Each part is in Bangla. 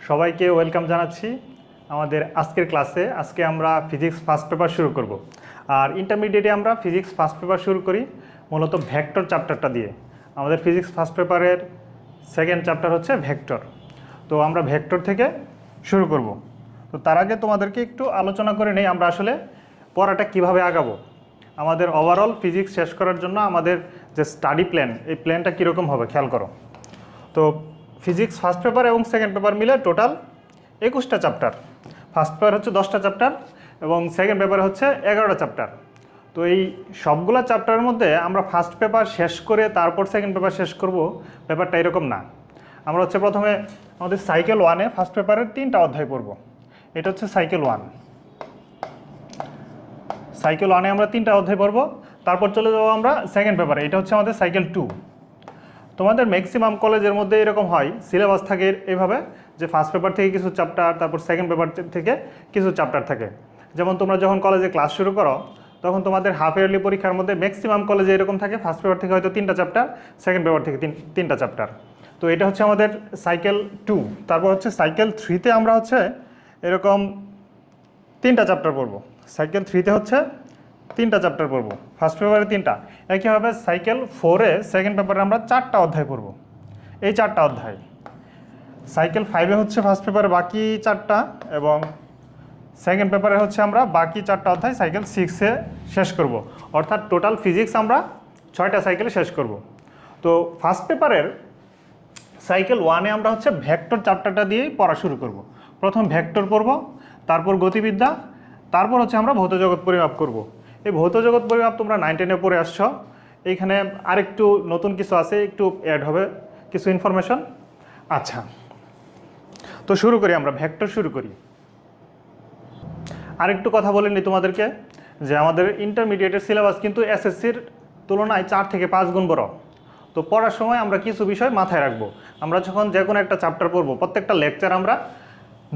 সবাইকে ওয়েলকাম জানাচ্ছি আমাদের আজকের ক্লাসে। আজকে আমরা ফিজিক্স ফার্স্ট পেপার শুরু করব। আর ইন্টারমিডিয়েটে আমরা ফিজিক্স ফার্স্ট পেপার শুরু করি মূলত ভেক্টর চ্যাপ্টারটা দিয়ে। আমাদের ফিজিক্স ফার্স্ট পেপারের সেকেন্ড চ্যাপ্টার হচ্ছে ভেক্টর। তো আমরা ভেক্টর থেকে শুরু করব। তো তার আগে তোমাদেরকে একটু আলোচনা করে নেই আমরা আসলে পড়াটা কিভাবে আগাবো। আমাদের ওভারঅল ফিজিক্স শেষ করার জন্য আমাদের যে স্টাডি প্ল্যান, এই প্ল্যানটা কীরকম হবে খেয়াল করো। তো ফিজিক্স ফার্স্ট পেপার এবং সেকেন্ড পেপার মিলে টোটাল 21টা চ্যাপ্টার। ফার্স্ট পেপার হচ্ছে 10টা চ্যাপ্টার এবং সেকেন্ড পেপার হচ্ছে 11টা চ্যাপ্টার। তো এই সবগুলো চ্যাপ্টারের মধ্যে আমরা ফার্স্ট পেপার শেষ করে তারপর সেকেন্ড পেপার শেষ করব, পেপারটা এরকম না। আমরা হচ্ছে প্রথমে আমাদের সাইকেল 1-এ ফার্স্ট পেপারের 3টা অধ্যায় পড়ব। এটা হচ্ছে সাইকেল 1। সাইকেল 1-এ আমরা 3টা অধ্যায় পড়ব, তারপর চলে যাবো আমরা সেকেন্ড পেপারে। এটা হচ্ছে আমাদের সাইকেল 2। তোমাদের ম্যাক্সিমাম কলেজের মধ্যে এরকম হয়, সিলেবাস থাকে এভাবে যে ফার্স্ট পেপার থেকে কিছু চ্যাপ্টার, তারপর সেকেন্ড পেপার থেকে কিছু চ্যাপ্টার থাকে। যেমন তোমরা যখন কলেজে ক্লাস শুরু করো তখন তোমাদের হাফ ইয়ারলি পরীক্ষার মধ্যে ম্যাক্সিমাম কলেজে এরকম থাকে, ফার্স্ট পেপার থেকে হয়তো 3টা চ্যাপ্টার, সেকেন্ড পেপার থেকে 3টা চ্যাপ্টার। তো এটা হচ্ছে আমাদের সাইকেল 2। তারপর হচ্ছে সাইকেল 3-তে আমরা হচ্ছে এরকম 3টা চ্যাপ্টার পড়বো। সাইকেল 3-তে হচ্ছে 3টা চ্যাপ্টার পড়বো, ফার্স্ট পেপারে 3টা। একইভাবে সাইকেল 4-এ সেকেন্ড পেপারে আমরা 4টা অধ্যায় পড়বো, এই 4টা অধ্যায়। সাইকেল 5-এ হচ্ছে ফার্স্ট পেপারে বাকি 4টা এবং সেকেন্ড পেপারে হচ্ছে আমরা বাকি 4টা অধ্যায় সাইকেল 6-এ শেষ করব। অর্থাৎ টোটাল ফিজিক্স আমরা 6টা সাইকেলে শেষ করব। তো ফার্স্ট পেপারের সাইকেল 1-এ আমরা হচ্ছে ভেক্টর চ্যাপ্টারটা দিয়েই পড়া শুরু করব। প্রথম ভেক্টর পড়ব, তারপর গতিবিদ্যা, তারপর হচ্ছে আমরা ভৌত জগৎ পরিমাপ করব। এই ভৌত জগৎ পরিমাপ তোমরা 9-10-এ পড়ে আসছো। এইখানে আরেকটু নতুন কিছু আছে, একটু অ্যাড হবে কিছু ইনফরমেশন। আচ্ছা, তো শুরু করি, আমরা ভেক্টর শুরু করি। আরেকটু কথা বলে নিই তোমাদেরকে যে আমাদের ইন্টারমিডিয়েটের সিলেবাস কিন্তু এসএসসির তুলনায় 4 থেকে 5 গুণ বড়। তো পড়ার সময় আমরা কিছু বিষয় মাথায় রাখবো। আমরা যখন যে কোনো একটা চ্যাপ্টার পড়বো, প্রত্যেকটা লেকচার আমরা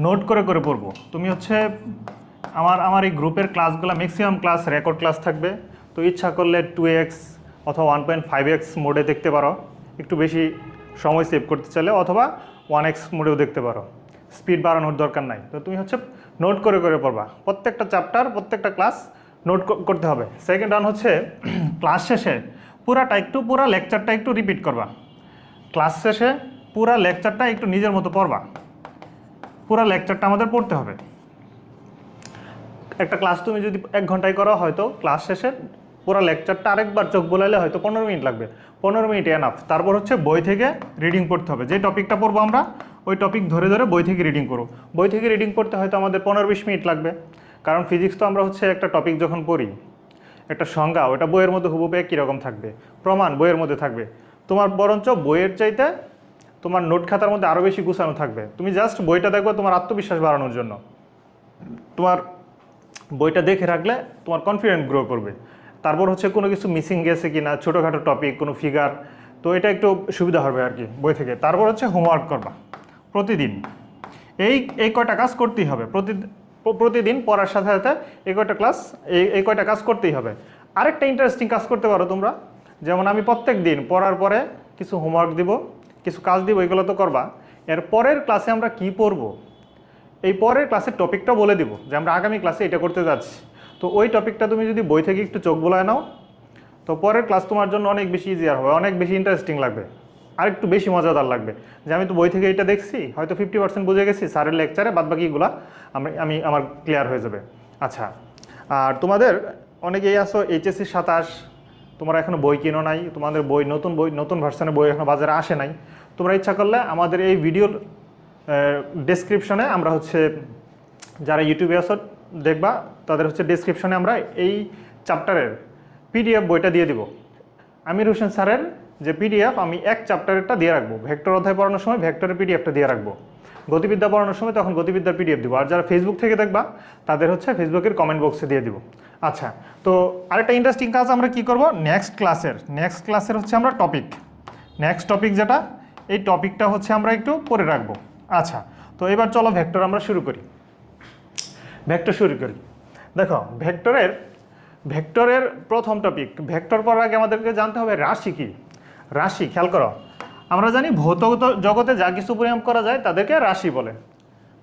নোট করে করে পড়বো। তুমি হচ্ছে আমার এই গ্রুপের ক্লাসগুলো ম্যাক্সিমাম ক্লাস রেকর্ড ক্লাস থাকবে। তো ইচ্ছা করলে 2x অথবা 1.5x মোডে দেখতে পারো, একটু বেশি সময় সেভ করতে চাইলে, অথবা 1x মোডেও দেখতে পারো, স্পিড বাড়ানোর দরকার নাই। তো তুমি হচ্ছে নোট করে করে পড়বা, প্রত্যেকটা চ্যাপ্টার প্রত্যেকটা ক্লাস নোট করতে হবে। সেকেন্ড রান হচ্ছে ক্লাস শেষে পুরা লেকচারটা একটু রিপিট করবা। ক্লাস শেষে পুরা লেকচারটা একটু নিজের মতো পড়বা, পুরা লেকচারটা আমাদের পড়তে হবে। একটা ক্লাস তুমি যদি 1 ঘন্টায় করো, হয়তো ক্লাস শেষে পুরো লেকচারটা আরেকবার চোখ বোলাইলে হয়তো 15 মিনিট লাগবে। 15 মিনিট এনাফ। তারপর হচ্ছে বই থেকে রিডিং পড়তে হবে। যে টপিকটা পড়বো আমরা ওই টপিক ধরে ধরে বই থেকে রিডিং করো। বই থেকে রিডিং পড়তে হয়তো আমাদের 15-20 মিনিট লাগবে। কারণ ফিজিক্স তো আমরা হচ্ছে একটা টপিক যখন পড়ি, একটা সংজ্ঞা ওটা বইয়ের মধ্যে হুবহু কীরকম থাকবে, প্রমাণ বইয়ের মধ্যে থাকবে। তোমার বরঞ্চ বইয়ের চাইতে তোমার নোট খাতার মধ্যে আরও বেশি গুছানো থাকবে। তুমি জাস্ট বইটা দেখবে তোমার আত্মবিশ্বাস বাড়ানোর জন্য। তোমার বইটা দেখে রাখলে তোমার কনফিডেন্ট গ্রো করবে। তারপর হচ্ছে কোনো কিছু মিসিং গেছে কি না, ছোটোখাটো টপিক, কোনো ফিগার, তো এটা একটু সুবিধা হবে আর কি বই থেকে। তারপর হচ্ছে হোমওয়ার্ক করবা প্রতিদিন। এই কয়টা কাজ করতেই হবে প্রতিদিন পড়ার সাথে সাথে এই কয়টা কাজ করতেই হবে। আরেকটা ইন্টারেস্টিং কাজ করতে পারো তোমরা, যেমন আমি প্রত্যেক দিন পড়ার পরে কিছু হোমওয়ার্ক দিব, কিছু কাজ দিব, এগুলো তো করবা। এর পরের ক্লাসে আমরা কি পড়বো, এই পরের ক্লাসের টপিকটা বলে দিব যে আমরা আগামী ক্লাসে এটা করতে যাচ্ছি। তো ওই টপিকটা তুমি যদি বই থেকে একটু চোখ বোলায় নাও, তো পরের ক্লাস তোমার জন্য অনেক বেশি ইজিয়ার হবে, অনেক বেশি ইন্টারেস্টিং লাগবে, আর একটু বেশি মজাদার লাগবে। যে আমি তো বই থেকে এটা দেখছি, হয়তো 50% বুঝে গেছি, স্যারের লেকচারে বাদবাকিগুলো আমার ক্লিয়ার হয়ে যাবে। আচ্ছা, আর তোমাদের অনেকেই আসো এইচএসসি 27, তোমরা এখনও বই কিনো নাই, তোমাদের নতুন ভার্সনে বই এখনো বাজারে আসে নাই। তোমরা ইচ্ছা করলে আমাদের এই ভিডিওর ডেসক্রিপশনে আমরা হচ্ছে, যারা ইউটিউবে আসো দেখবা, তাদের হচ্ছে ডেসক্রিপশনে আমরা এই চ্যাপ্টারের পিডিএফ বইটা দিয়ে দিব। আমির হোসেন স্যারের যে পিডিএফ আমি এক চ্যাপ্টারেরটা দিয়ে রাখবো। ভেক্টর অধ্যায় পড়ানোর সময় ভেক্টরের পিডিএফটা দিয়ে রাখবো, গতিবিদ্যা পড়ানোর সময় তখন গতিবিদ্যার পিডিএফ দিব। আর যারা ফেসবুক থেকে দেখবা তাদের হচ্ছে ফেসবুকের কমেন্ট বক্সে দিয়ে দিব। আচ্ছা, তো আরেকটা ইন্টারেস্টিং কাজ আমরা কি করব, নেক্সট ক্লাসের হচ্ছে আমরা নেক্সট টপিক যেটা, এই টপিকটা হচ্ছে আমরা একটু পড়ে রাখবো। আচ্ছা, তো এবার চলো ভেক্টর আমরা শুরু করি। দেখো, ভেক্টরের প্রথম টপিক। ভেক্টর পড়ার আগে আমাদেরকে জানতে হবে রাশি কি। রাশি খেয়াল করো, আমরা জানি ভৌত জগতে যা কিছু পরিমাপ করা যায় তাদেরকে রাশি বলে।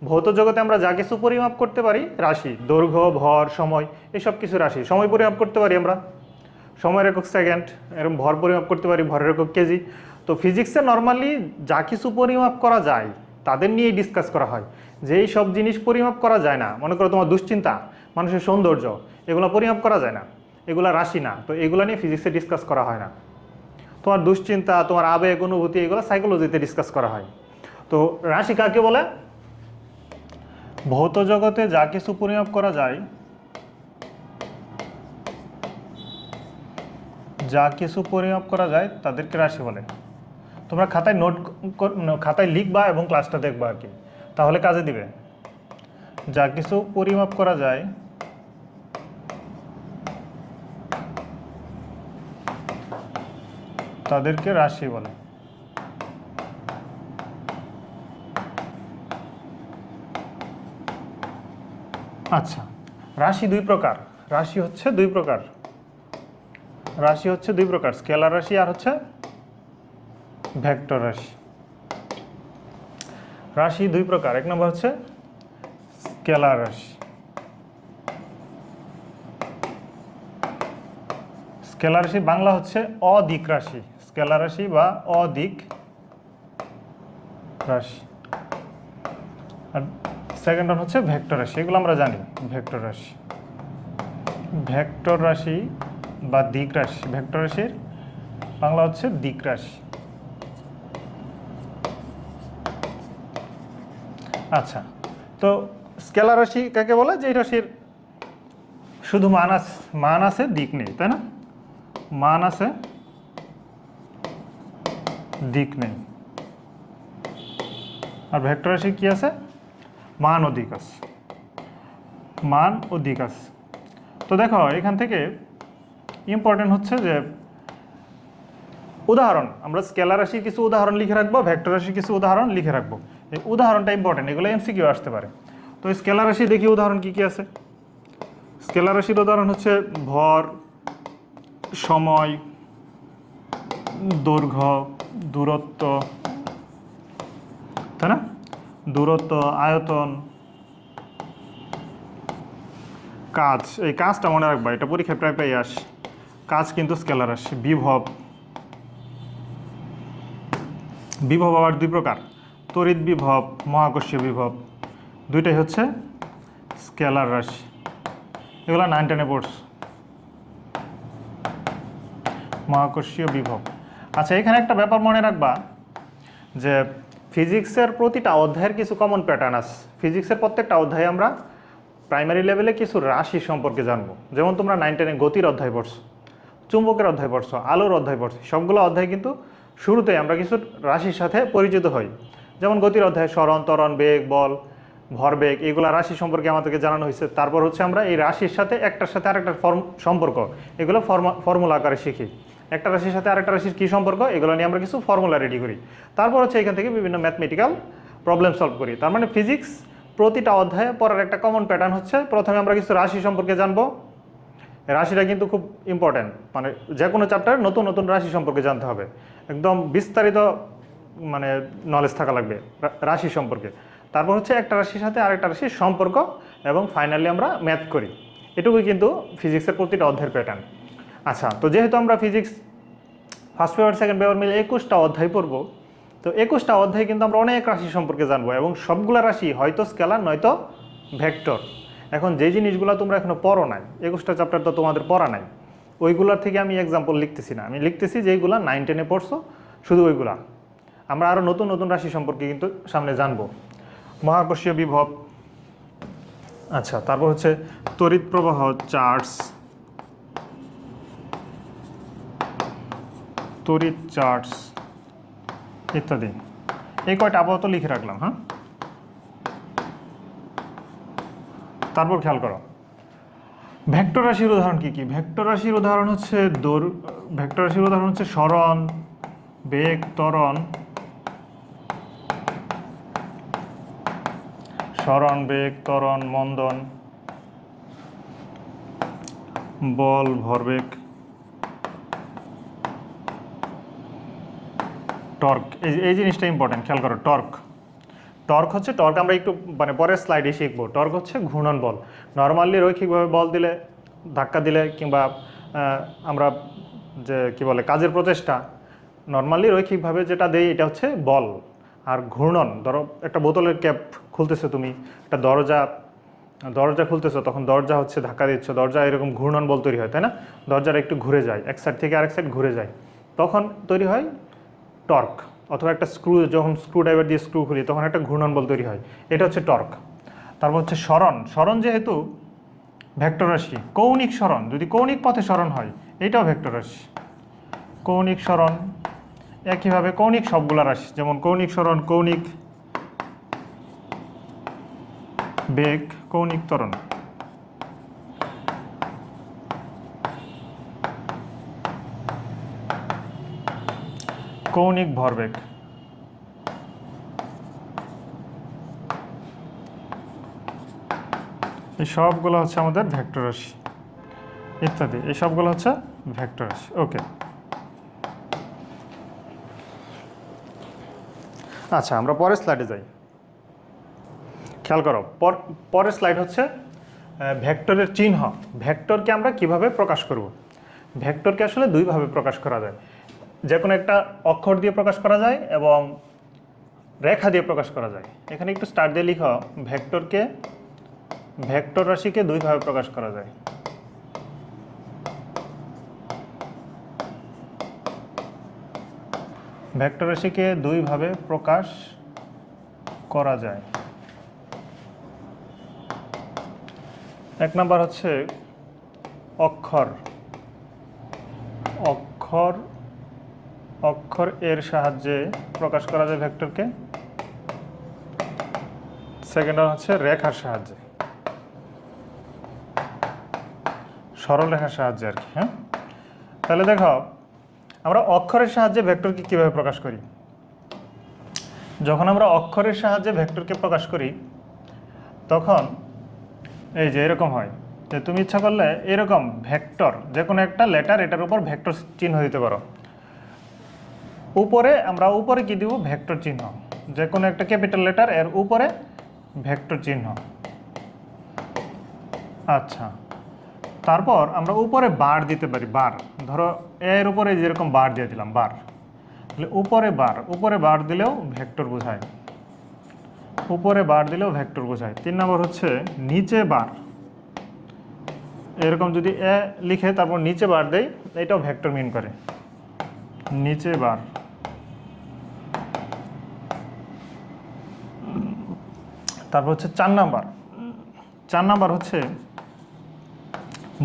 ভৌত জগতে আমরা যা কিছু পরিমাপ করতে পারি রাশি, দৈর্ঘ্য, ভর, সময়, এসব কিছু রাশি। সময় পরিমাপ করতে পারি আমরা, সময়ের একক সেকেন্ড, এরকম ভর পরিমাপ করতে পারি, ভরের একক কেজি। তো ফিজিক্সে নর্মালি যা কিছু পরিমাপ করা যায় তাদের নিয়েই ডিসকাস করা হয়। যেই সব জিনিস পরিমাপ করা যায় না, মনে করো তোমার দুশ্চিন্তা, মানুষের সৌন্দর্য, এগুলো পরিমাপ করা যায় না, এগুলো রাশি না, তো এগুলো নিয়ে ফিজিক্সে ডিসকাস করা হয় না। তোমার দুশ্চিন্তা, তোমার আবেগ, অনুভূতি, এগুলো সাইকোলজিতে ডিসকাস করা হয়। তো রাশি কাকে বলে? ভৌত জগতে যা কিছু পরিমাপ করা যায়, যা কিছু পরিমাপ করা যায় তাদেরকে রাশি বলে। তোমরা খাতায় খাতায় লিখবা এবং ক্লাসটা দেখবা আর কি, তাহলে কাজে দিবে। যা কিছু পরিমাপ করা যায় তাদেরকে রাশি বলে। আচ্ছা, রাশি দুই প্রকার। রাশি হচ্ছে দুই প্রকার, স্কেলার রাশি আর হচ্ছে ভেক্টর রাশি। রাশি দুই প্রকার, এক নম্বর হচ্ছে স্কেলার রাশি। স্কেলার রাশি বাংলা হচ্ছে অদিক রাশি, স্কেলার রাশি বা অদিক রাশি। আর সেকেন্ড ওয়ান হচ্ছে ভেক্টর রাশি, এগুলো আমরা জানি। ভেক্টর রাশি বা দিক রাশি, ভেক্টর রাশির বাংলা হচ্ছে দিক রাশি। আচ্ছা, তো স্কেলার রাশি কাকে বলে? যে রাশির শুধু মান আছে, দিক নেই, তাই না? মান আছে, দিক নেই। আর ভেক্টর রাশি কি আছে? মান ও দিক আছে, মান ও দিক আছে। তো দেখো এখান থেকে ইম্পর্টেন্ট হচ্ছে যে উদাহরণ, আমরা স্কেলার রাশির কিছু উদাহরণ লিখে রাখবো, ভেক্টর রাশির কিছু উদাহরণ লিখে রাখবো। এই উদাহরণটা ইম্পর্টেন্ট, এগুলো এমসিকিউ আসতে পারে। তো স্কেলার রাশি দেখি উদাহরণ কি কি আছে। স্কেলার রাশির উদাহরণ হচ্ছে ভর, সময়, দৈর্ঘ্য, দূরত্ব, তাই না? দূরত্ব, আয়তন, কাজ। এই কাজটা মনে রাখবা, এটা পরীক্ষায় প্রায় প্রায় আসে। কাজ কিন্তু স্কেলার রাশি। বিভব আবার দুই প্রকার, তড়িৎ বিভব, মহাকর্ষীয় বিভব, দুইটাই হচ্ছে স্কেলার রাশি। এগুলো 9 10-এ পড়ছো, মহাকর্ষীয় বিভব। আচ্ছা, এখানে একটা ব্যাপার মনে রাখবা যে ফিজিক্সের প্রতিটা অধ্যায়ের কিছু কমন প্যাটার্ন আছে। ফিজিক্সের প্রত্যেকটা অধ্যায়ে আমরা প্রাইমারি লেভেলে কিছু রাশি সম্পর্কে জানবো। যেমন তোমরা 9 10-এ গতির অধ্যায় পড়ছো, চুম্বকের অধ্যায় পড়ছো, আলোর অধ্যায় পড়ছো, সবগুলো অধ্যায় কিন্তু শুরুতে আমরা কিছু রাশির সাথে পরিচিত হই। যেমন গতির অধ্যায় সরণ, ত্বরণ, বেগ, বল, ভরবেগ, এগুলো রাশি সম্পর্কে আমাদেরকে জানানো হয়েছে। তারপর হচ্ছে আমরা এই রাশির সাথে একটার সাথে আরেকটার সম্পর্ক, এগুলো ফর্মুলা আকারে শিখি। একটা রাশির সাথে আরেকটা রাশির কী সম্পর্ক, এগুলো নিয়ে আমরা কিছু ফর্মুলা রেডি করি। তারপর হচ্ছে এখান থেকে বিভিন্ন ম্যাথমেটিক্যাল প্রবলেম সলভ করি। তার মানে ফিজিক্স প্রতিটা অধ্যায়ে পড়ার একটা কমন প্যাটার্ন হচ্ছে প্রথমে আমরা কিছু রাশি সম্পর্কে জানবো। রাশিটা কিন্তু খুব ইম্পর্ট্যান্ট, মানে যে কোনো চ্যাপ্টারে নতুন নতুন রাশি সম্পর্কে জানতে হবে, একদম বিস্তারিত মানে নলেজ থাকা লাগবে রাশি সম্পর্কে। তারপর হচ্ছে একটা রাশির সাথে আরেকটা রাশির সম্পর্ক, এবং ফাইনালি আমরা ম্যাথ করি। এটুকুই কিন্তু ফিজিক্সের প্রতিটা অধ্যায়ের প্যাটার্ন। আচ্ছা, তো যেহেতু আমরা physics first paper second paper মিলে 21টা অধ্যায় পড়বো, তো 21টা অধ্যায়ে কিন্তু আমরা অনেক রাশি সম্পর্কে জানবো, এবং সবগুলো রাশি হয়তো স্কেলার নয়তো ভেক্টর। এখন যে জিনিসগুলো তোমরা এখনো পড়ো নাই, 21টা চ্যাপ্টার তো তোমাদের পড়া নাই, ওইগুলোর থেকে আমি এক্সাম্পল লিখতেছি না, আমি লিখতেছি যেইগুলো 9 10-এ পড়ছো, শুধু ওইগুলা। আমরা আরও নতুন নতুন রাশি সম্পর্কে কিন্তু সামনে জানবো। মহাকর্ষীয় বিভব, আচ্ছা, তারপর হচ্ছে তড়িৎ প্রবাহ, তড়িৎ চার্জ ইত্যাদি। এই কয়টা আপাতত লিখে রাখলাম। হ্যাঁ, তারপর খেয়াল করো ভেক্টর রাশির উদাহরণ কি কি। ভেক্টর রাশির উদাহরণ হচ্ছে সরণ, বেগ, ত্বরণ, মন্দন, বল, ভরবেগ, টর্ক। এই জিনিসটা ইম্পর্টেন্ট, খেয়াল করো। টর্ক হচ্ছে, টর্ক আমরা একটু মানে পরের স্লাইডে শিখবো। টর্ক হচ্ছে ঘূর্ণন বল। নর্মালি রৈখিকভাবে বল দিলে, ধাক্কা দিলে কিংবা আমরা যে কি বলে কাজের প্রচেষ্টা, নর্মালি রৈখিকভাবে যেটা দেই এটা হচ্ছে বল। আর ঘূর্ণন, ধরো একটা বোতলের ক্যাপ খুলতেছো তুমি, একটা দরজা খুলতেছো, তখন দরজা হচ্ছে ধাক্কা দিচ্ছ, দরজা এরকম ঘূর্ণন বল তৈরি হয়, তাই না? দরজাটা একটু ঘুরে যায়, এক সাইড থেকে আরেক সাইড ঘুরে যায়, তখন তৈরি হয় টর্ক। অথবা একটা স্ক্রু, যখন স্ক্রু ড্রাইভার দিয়ে স্ক্রু খুলি তখন একটা ঘূর্ণন বল তৈরি হয়, এটা হচ্ছে টর্ক। তারপর হচ্ছে সরণ। সরণ যেহেতু ভেক্টর রাশি, কৌণিক সরণ, যদি কৌণিক পথে সরণ হয় এটাও ভেক্টর রাশি। কৌণিক সরণ একইভাবে কৌণিক সবগুলা রাশি, যেমন কৌণিক সরণ, কৌণিক বেগ, কৌণিক ত্বরণ। কৌণিক ভরবেগ, এই সবগুলো হচ্ছে আমাদের ভেক্টর রাশি ইত্যাদি, এই সবগুলো হচ্ছে ভেক্টর রাশি। ওকে, আচ্ছা আমরা পরের স্লাইডে যাই। খেয়াল করো, পরের স্লাইড হচ্ছে ভেক্টরের চিহ্ন। ভেক্টরকে আমরা কিভাবে প্রকাশ করব? ভেক্টরকে আসলে দুইভাবে প্রকাশ করা যায়। যে কোনো একটা অক্ষর দিয়ে প্রকাশ করা যায় এবং রেখা দিয়ে প্রকাশ করা যায়। এখানে একটু স্টার দিয়ে লিখো, ভেক্টরকে, ভেক্টর রাশিকে দুইভাবে প্রকাশ করা যায়। ভেক্টর রাশিকে দুইভাবে প্রকাশ করা যায়। এক নাম্বার হচ্ছে অক্ষর, অক্ষর অক্ষর এর সাহায্যে প্রকাশ করা যায় ভেক্টরকে। সেকেন্ড হচ্ছে রেখার সাহায্যে, সরল রেখার সাহায্যে আর কি। হ্যাঁ, তাহলে দেখো আমরা অক্ষরের সাহায্যে ভেক্টরকে কিভাবে প্রকাশ করি। যখন আমরা অক্ষরের সাহায্যে ভেক্টরকে প্রকাশ করি তখন এই যে এরকম হয়, যে তুমি ইচ্ছা করলে এরকম ভেক্টর, যে কোনো একটা লেটার, এটার উপর ভেক্টর চিহ্ন দিতে পারো। উপরে আমরা উপরে কি দিব? ভেক্টর চিহ্ন। যে কোনো একটা ক্যাপিটাল লেটার, এর উপরে ভেক্টর চিহ্ন। আচ্ছা, তারপর আমরা উপরে বার দিতে পারি। বার, ধরো এর উপরে যেরকম বার দিয়ে দিলাম, বার, তাহলে উপরে বার দিলেও ভেক্টর বোঝায়, উপরে বার দিলেও ভেক্টর বোঝায়। 3 নম্বর হচ্ছে নিচে বার। এরকম যদি এ লিখে তারপর নিচে বার দেই, এটাও ভেক্টর মিন করে, নিচে বার। তারপর হচ্ছে 4 নাম্বার হচ্ছে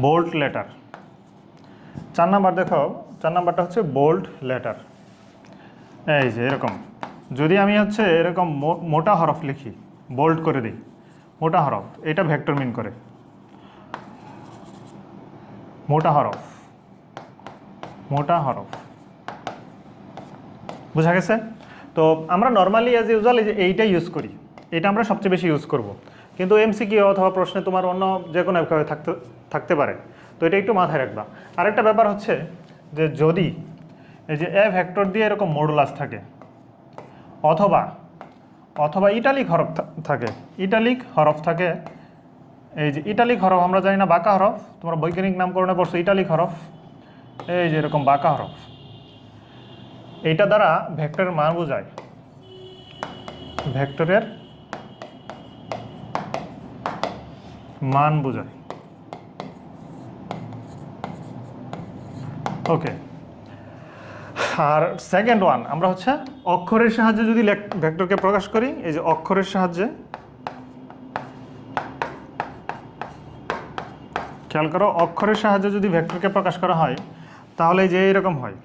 বোল্ড লেটার। 4 নাম্বার দেখো, 4 নাম্বারটা হচ্ছে বোল্ড লেটার। এই যে এরকম, যদি আমি হচ্ছে এরকম মোটা হরফ লিখি, বোল্ড করে দিই, মোটা হরফ, এটা ভেক্টর মিন করে, মোটা হরফ, মোটা হরফ। বোঝা গেছে? তো আমরা নর্মালি অ্যাজ ইউজুয়াল এইটাই ইউজ করি, এটা আমরা সবচেয়ে বেশি ইউজ করব। কিন্তু এমসিকিউ অথবা প্রশ্নে তোমার অন্য যে কোনো একভাবে থাকতে পারে, তো এটা একটু মাথায় রাখবা। আরেকটা ব্যাপার হচ্ছে যে যদি এই যে এ ভেক্টর দিয়ে এরকম মডুলাস থাকে, অথবা ইটালিক হরফ থাকে, ইটালিক হরফ থাকে, এই যে ইটালিক হরফ আমরা জানি না, বাঁকা হরফ, তোমরা বৈজ্ঞানিক নামকরণে পড়ছো ইটালিক হরফ, এই যে এরকম বাঁকা হরফ, এইটা দ্বারা ভেক্টরের মান বোঝায়, ভেক্টরের মান বোঝায়। ওকে, আর সেকেন্ড ওয়ান, আমরা হচ্ছে অক্ষরের সাহায্যে যদি ভেক্টরকে প্রকাশ করি, এই যে অক্ষরের সাহায্যে, খেয়াল করো, অক্ষরের সাহায্যে যদি ভেক্টরকে প্রকাশ করা হয় তাহলে যে এরকম হয়,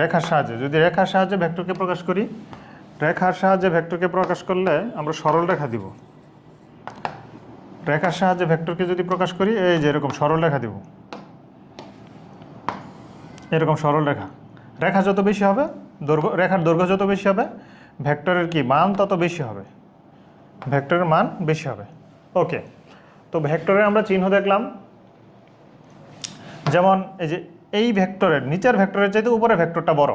রেখার সাহায্যে, যদি রেখার সাহায্যে ভেক্টরকে প্রকাশ করি, রেখার সাহায্যে ভেক্টরকে প্রকাশ করলে আমরা সরল রেখা দিব। রেখার সাহায্যে ভেক্টরকে যদি প্রকাশ করি, এই যে এরকম সরল রেখা দিব, এরকম সরল রেখা। রেখা যত বেশি হবে, রেখার দৈর্ঘ্য যত বেশি হবে, ভেক্টরের কি মান তত বেশি হবে, ভেক্টরের মান বেশি হবে। ওকে, তো ভেক্টরের আমরা চিহ্ন দেখলাম, যেমন এই যে এই ভেক্টরের নিচের ভেক্টরের চাইতে উপরে ভেক্টরটা বড়,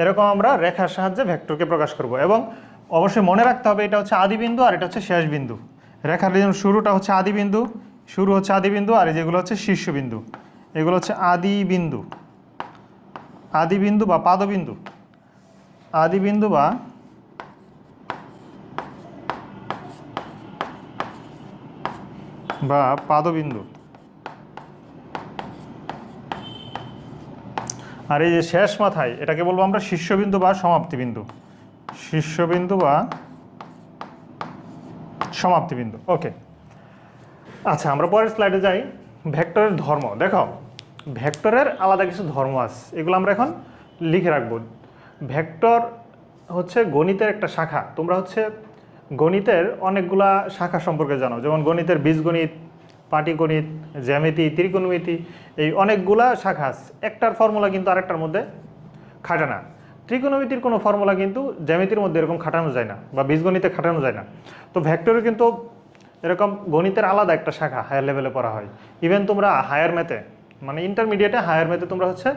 এরকম আমরা রেখার সাহায্যে ভেক্টরকে প্রকাশ করব। এবং অবশ্যই মনে রাখতে হবে এটা হচ্ছে আদি বিন্দু আর এটা হচ্ছে শেষ বিন্দু। রেখার শুরুটা হচ্ছে আদি বিন্দু, শুরু হচ্ছে আদি বিন্দু, আর যেগুলো হচ্ছে শীর্ষবিন্দু এগুলো হচ্ছে আদি বিন্দু, আদি বিন্দু বা পাদবিন্দু, আদি বিন্দু বা পাদবিন্দু। আর এই যে শেষ মাথায় এটাকে বলবো আমরা শীর্ষবিন্দু বা সমাপ্তি বিন্দু, শীর্ষবিন্দু বা সমাপ্তি বিন্দু। ওকে, আচ্ছা আমরা পরের স্লাইডে যাই। ভেক্টরের ধর্ম দেখো, ভেক্টরের আলাদা কিছু ধর্ম আছে, এগুলো আমরা এখন লিখে রাখবো। ভেক্টর হচ্ছে গণিতের একটা শাখা। তোমরা হচ্ছে গণিতের অনেকগুলা শাখা সম্পর্কে জানো, যেমন গণিতের বীজগণিত, পাটিগণিত, জ্যামিতি, ত্রিকোণমিতি, এই অনেকগুলা শাখা আছে। একটার ফর্মুলা কিন্তু আরেকটার মধ্যে খাটে না। ত্রিকোণমিতির কোনো ফর্মুলা কিন্তু জ্যামিতির মধ্যে এরকম খাটানো যায় না, বা বীজগণিতে খাটানো যায় না। তো ভেক্টরের কিন্তু এরকম গণিতের আলাদা একটা শাখা হায়ার লেভেলে পড়া হয়। ইভেন তোমরা হায়ার ম্যাথে, মানে ইন্টারমিডিয়েটে হায়ার ম্যাথে তোমরা হচ্ছে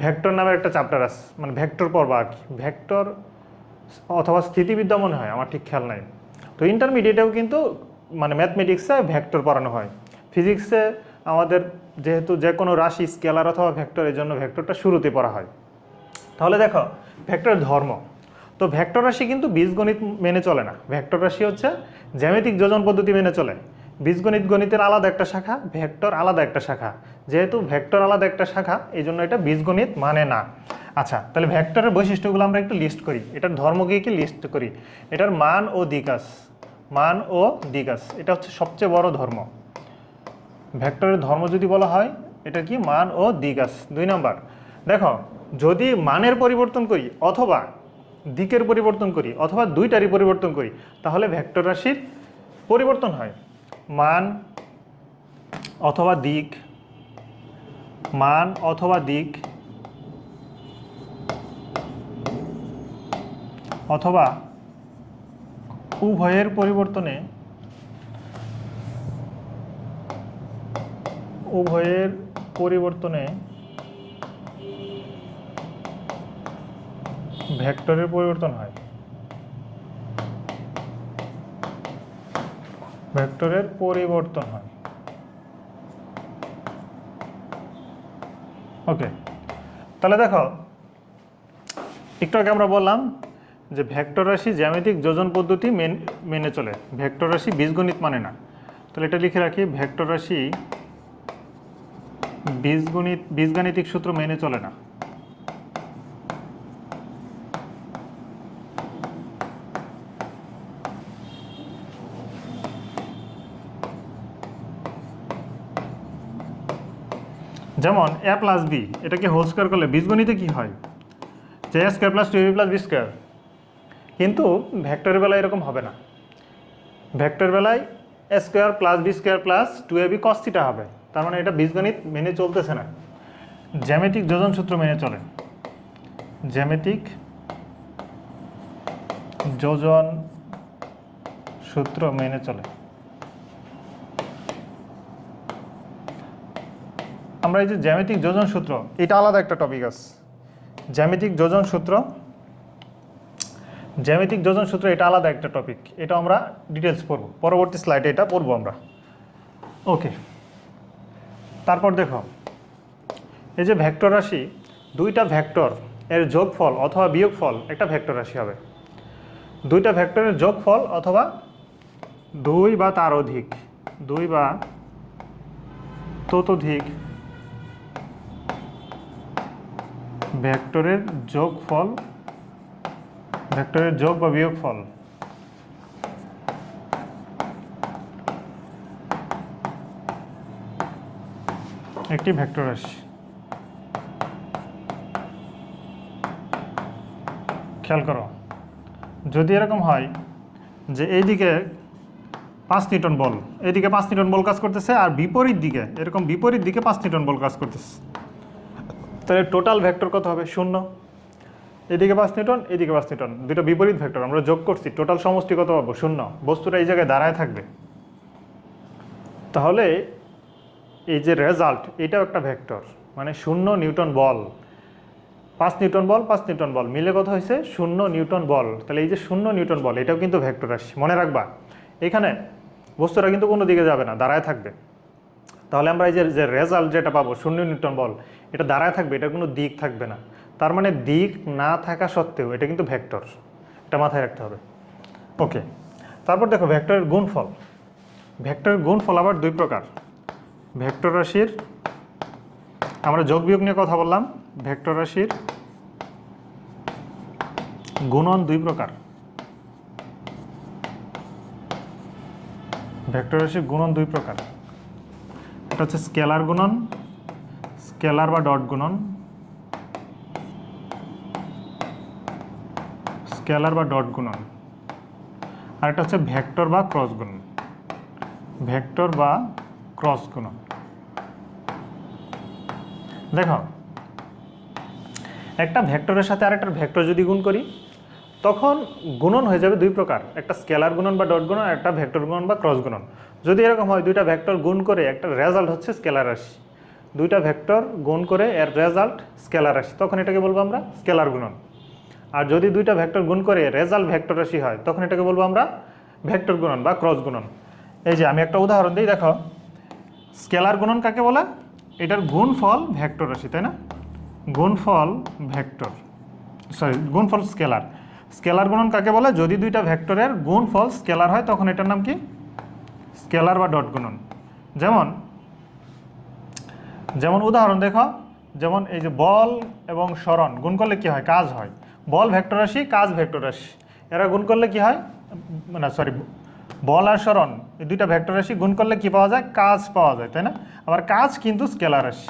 ভেক্টর নামের একটা চ্যাপ্টার আছে, মানে ভেক্টর পড়বা আর কি, ভেক্টর অথবা স্থিতিবিদ্যা মনে হয়, আমার ঠিক খেয়াল নাই। তো ইন্টারমিডিয়েটেও কিন্তু মানে ম্যাথমেটিক্সে ভেক্টর পড়ানো হয়। ফিজিক্সে আমাদের যেহেতু যে কোনো রাশি স্কেলার অথবা ভেক্টর, এই জন্য ভেক্টরটা শুরুতে পড়া হয়। তাহলে দেখো ভেক্টরের ধর্ম, তো ভেক্টর রাশি কিন্তু বীজগণিত মেনে চলে না। ভেক্টর রাশি হচ্ছে জ্যামিতিক যোজন পদ্ধতি মেনে চলে। বীজগণিত গণিতের আলাদা একটা শাখা, ভেক্টর আলাদা একটা শাখা। যেহেতু ভেক্টর আলাদা একটা শাখা, এই জন্য এটা বীজগণিত মানে না। আচ্ছা, তাহলে ভেক্টরের বৈশিষ্ট্যগুলো আমরা একটু লিস্ট করি, এটার ধর্মকে কি লিস্ট করি। এটার মান ও দিকাস, মান ও দিকাস এটা হচ্ছে সবচেয়ে বড় ধর্ম। ভেক্টরের ধর্ম যদি বলা হয় এটা কি, মান ও দিকাস। 2 নাম্বার, দেখো যদি মানের পরিবর্তন করি অথবা দিকের পরিবর্তন করি অথবা দুইটারই পরিবর্তন করি, তাহলে ভেক্টর রাশির পরিবর্তন হয়। মান অথবা দিক, মান অথবা দিক, অথবা উভয়ের পরিবর্তনে, উভয়ের পরিবর্তনে ভেক্টরের পরিবর্তন হয়, ভেক্টরের পরিবর্তন হয়। ওকে, তাহলে দেখো একটু আগে আমরা বললাম যে ভেক্টর রাশি জ্যামিতিক যোজন পদ্ধতি মেনে চলে, ভেক্টর রাশি বীজগণিত মানে না। তাহলে এটা লিখে রাখি, ভেক্টর রাশি বীজগাণিতিক সূত্র মেনে চলে না। যেমন a প্লাস বি, এটাকে হোল স্কোয়ার করলে বীজগণিতে কি হয়, যে a square plus 2ab plus B square. কিন্তু ভেক্টরের বেলায় এরকম হবে না। ভেক্টর বেলায় a square plus B square plus 2ab cos theta হবে। তার মানে এটা বীজগণিত মেনে চলতেছে না, জ্যামিতিক যোজন সূত্র মেনে চলে, জ্যামিতিক যোজন সূত্র মেনে চলে। আমরা এই যে জ্যামিতিক যোজন সূত্র, এটা আলাদা একটা টপিক আছে। জ্যামিতিক যোজন সূত্র, জ্যামিতিক যোজন সূত্র এটা আলাদা একটা টপিক, এটা আমরা ডিটেলস পড়ব পরবর্তী স্লাইডে, এটা পড়বো আমরা। ওকে, তারপর দেখো এই যে ভেক্টর রাশি, দুইটা ভেক্টর এর যোগফল অথবা বিয়োগফল একটা ভেক্টর রাশি হবে। দুইটা ভেক্টরের যোগফল অথবা 2 বা তার অধিক, 2 বা ততোধিক ভেক্টরের যোগফল, ভেক্টরের যোগ বা বিয়োগফল একটি ভেক্টর রাশি। খেয়াল করো, যদি এরকম হয় যে এইদিকে 5 নিউটন বল, এইদিকে 5 নিউটন বল কাজ করতেছে, আর বিপরীত দিকে এরকম বিপরীত দিকে 5 নিউটন বল কাজ করতেছে, তাহলে টোটাল ভেক্টর কত হবে, 0। এদিকে 5 নিউটন, এদিকে 5 নিউটন, দুটো বিপরীত ভেক্টর আমরা যোগ করছি, টোটাল সমষ্টি কত পাবো, 0। বস্তুটা এই জায়গায় দাঁড়ায় থাকবে। তাহলে এই যে রেজাল্ট, এটাও একটা ভেক্টর, মানে 0 নিউটন বল 5 নিউটন বল 5 নিউটন বল মিলে কত হয়েছে 0 নিউটন বল। তাহলে এই যে 0 নিউটন বল এটাও কিন্তু ভেক্টর রাশি, মনে রাখবা। এখানে বস্তুটা কিন্তু কোনো দিকে যাবে না, দাঁড়ায় থাকবে। তাহলে আমরা এই যে রেজাল্ট যেটা পাবো 0 নিউটন বল, এটা দাঁড়ায় থাকবে, এটা কোনো দিক থাকবে না। তার মানে দিক না থাকা সত্ত্বেও এটা কিন্তু ভেক্টর, এটা মাথায় রাখতে হবে। ওকে, তারপর দেখো ভেক্টরের গুণফল। ভেক্টরের গুণফল আবার দুই প্রকার। ভেক্টর রাশির, আমরা যোগ বিয়োগ নিয়ে কথা বললাম, ভেক্টর রাশির গুণন দুই প্রকার। ভেক্টর রাশির গুণন দুই প্রকার। এটা হচ্ছে স্কেলার গুণন, স্কেলার বা ডট গুণন, স্কেলার বা ডট গুণন। আর এটা হচ্ছে ভেক্টর বা ক্রস গুণন, ভেক্টর বা ক্রস গুণন। দেখো, একটা ভেক্টরের সাথে আরেকটা ভেক্টর যদি গুণ করি তখন গুণন হয়ে যাবে দুই প্রকার, একটা স্কেলার গুণন বা ডট গুণন, একটা ভেক্টর গুণন বা ক্রস গুণন। যদি এরকম হয় দুইটা ভেক্টর গুণ করে একটা রেজাল্ট হচ্ছে স্কেলার রাশি, দুইটা ভেক্টর গুণ করে এর রেজাল্ট স্কেলার রাশি, তখন এটাকে বলবো আমরা স্কেলার গুণন। আর যদি দুইটা ভেক্টর গুণ করে রেজাল্ট ভেক্টর রাশি হয় তখন এটাকে বলবো আমরা ভেক্টর গুণন বা ক্রস গুণন। এই যে আমি একটা উদাহরণ দিই, দেখো স্কেলার গুণন কাকে বলে, এটার গুণফল ভেক্টর রাশি, তাই না? গুণফল ভেক্টর, সরি গুণফল স্কেলার। স্কেলার গুণন কাকে বলে, যদি দুইটা ভেক্টরের গুণফল স্কেলার হয় তখন এটার নাম কি স্কেলার বা ডট গুণন। যেমন যেমন উদাহরণ দেখো, যেমন এই যে বল এবং সরণ গুণ করলে কি হয়, কাজ হয়। বল ভেক্টর রাশি, কাজ ভেক্টর রাশি, এরা গুণ করলে কি হয়, না সরি, বল আর সরণ এই দুইটা ভেক্টর রাশি গুণ করলে কি পাওয়া যায়, কাজ পাওয়া যায়, তাই না? আবার কাজ কিন্তু স্কেলার রাশি।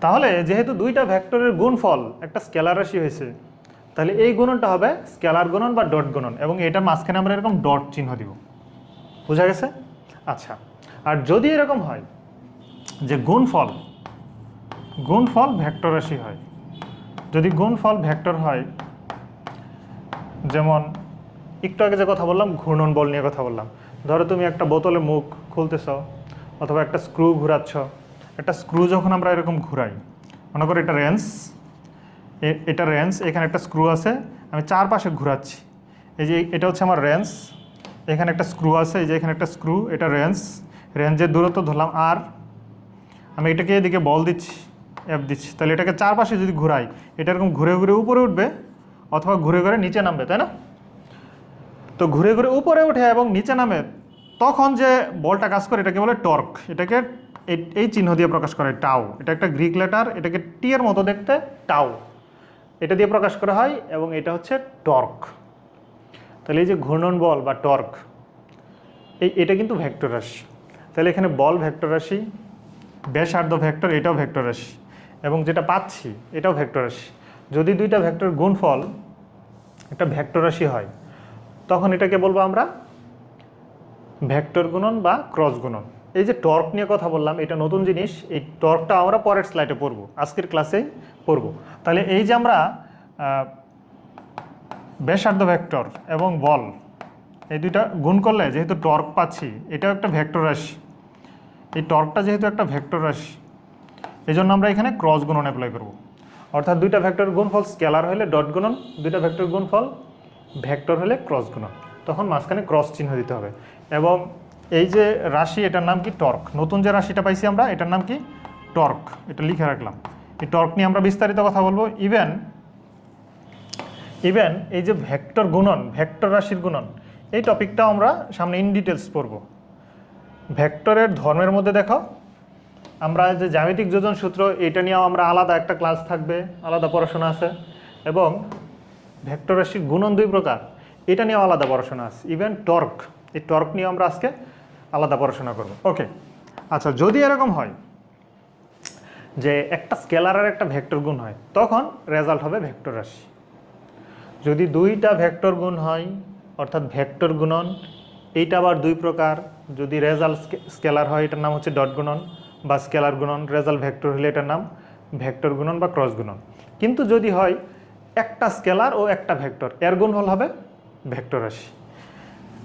তাহলে যেহেতু দুইটা ভেক্টরের গুণফল একটা স্কেলার রাশি হয়েছে, তাহলে এই গুণনটা হবে স্কেলার গুণন বা ডট গুণন, এবং এটার মাঝখানে আমরা এরকম ডট চিহ্ন দিব। বোঝা গেছে? আচ্ছা, আর যদি এরকম হয় যে গুণফল ভেক্টর রাশি হয়, যদি গুণফল ভেক্টর হয়, যেমন একটু আগে যে কথা বললাম ঘূর্ণন বল নিয়ে কথা বললাম, ধরো তুমি একটা বোতলে মুখ খুলতেছ অথবা একটা স্ক্রু ঘুরাচ্ছ। একটা স্ক্রু যখন আমরা এরকম ঘুরাই, মনে করো এটা রেঞ্চ, এটা রেঞ্চ, এখানে একটা স্ক্রু আছে, আমি চারপাশে ঘুরাচ্ছি। এই যে এটা হচ্ছে আমার রেঞ্চ, এখানে একটা স্ক্রু আছে, এই যে এখানে একটা স্ক্রু, এটা রেঞ্চ, রেঞ্জের দূরত্ব ধরলাম আর, আমি এটাকে এদিকে বল দিচ্ছি, এফ দিচ্ছি। তাহলে এটাকে চারপাশে যদি ঘুরাই, এটা এরকম ঘুরে ঘুরে উপরে উঠবে অথবা ঘুরে ঘুরে নিচে নামবে, তাই না? তো ঘুরে ঘুরে উপরে ওঠে এবং নিচে নামে, তখন যে বলটা কাজ করে এটাকে বলে টর্ক। এটাকে এই চিহ্ন দিয়ে প্রকাশ করে, টাউ। এটা একটা গ্রিক লেটার, এটাকে টি এর মতো দেখতে, টাউ, এটা দিয়ে প্রকাশ করা হয়, এবং এটা হচ্ছে টর্ক। তাহলে এই যে ঘূর্ণন বল বা টর্ক, এটা কিন্তু ভেক্টর রাশি। তাহলে এখানে বল ভেক্টর রাশি, ব্যাসার্ধ ভেক্টর, এটাও ভেক্টর রাশি, এবং যেটা পাচ্ছি এটাও ভেক্টর রাশি। যদি দুইটা ভেক্টর গুণফল একটা ভেক্টর রাশি হয় তখন এটাকে বলবো আমরা ভেক্টর গুণন বা ক্রস গুণন। এই যে টর্ক নিয়ে কথা বললাম, এটা নতুন জিনিস, এই টর্কটা আমরা পরের স্লাইডে পড়বো, আজকের ক্লাসে পড়বো। তাহলে এই যে আমরা ব্যাসার্ধ ভেক্টর এবং বল এই দুইটা গুণ করলে যেহেতু টর্ক পাচ্ছি, এটাও একটা ভেক্টর রাশি। এই টর্কটা যেহেতু একটা ভেক্টর রাশি, এই জন্য আমরা এখানে ক্রস গুণন অ্যাপ্লাই করব। অর্থাৎ দুইটা ভেক্টর গুণফল স্কেলার হলে ডট গুণন, দুইটা ভেক্টর গুণফল ভেক্টর হলে ক্রস গুণন, তখন মাঝখানে ক্রস চিহ্ন দিতে হবে। এবং এই যে রাশি, এটার নাম কি টর্ক। নতুন যে রাশিটা পাইছি আমরা, এটার নাম কি টর্ক, এটা লিখে রাখলাম। এই টর্ক নিয়ে আমরা বিস্তারিত কথা বলবো। ইভেন এই যে ভেক্টর গুণন, ভেক্টর রাশির গুণন, এই টপিকটাও আমরা সামনে ইন ডিটেলস পড়ব। ভেক্টরের ধর্মের মধ্যে দেখো, আমরা যে জ্যামিতিক যোজন সূত্র, এটা নিয়েও আমরা আলাদা একটা ক্লাস থাকবে, আলাদা পড়াশোনা আছে। এবং ভেক্টর রাশির গুণন দুই প্রকার, এটা নিয়েও আলাদা পড়াশোনা আছে। ইভেন টর্ক, এই টর্ক নিয়ে আমরা আজকে আলাদা পড়াশোনা করব। ওকে, আচ্ছা, যদি এরকম হয় যে একটা স্কেলার আর একটা ভেক্টর গুণ হয়, তখন রেজাল্ট হবে ভেক্টর রাশি। যদি দুইটা ভেক্টর গুণ হয়, অর্থাৎ ভেক্টর গুণন, এইটা আবার দুই প্রকার। যদি রেজাল্ট স্কেলার হয় এটার নাম হচ্ছে ডট গুণন বা স্কেলার গুণন, রেজাল্ট ভেক্টর হলে এটার নাম ভেক্টর গুণন বা ক্রস গুণন। কিন্তু যদি হয় একটা স্কেলার ও একটা ভেক্টর, এর গুণফল হবে ভেক্টর রাশি।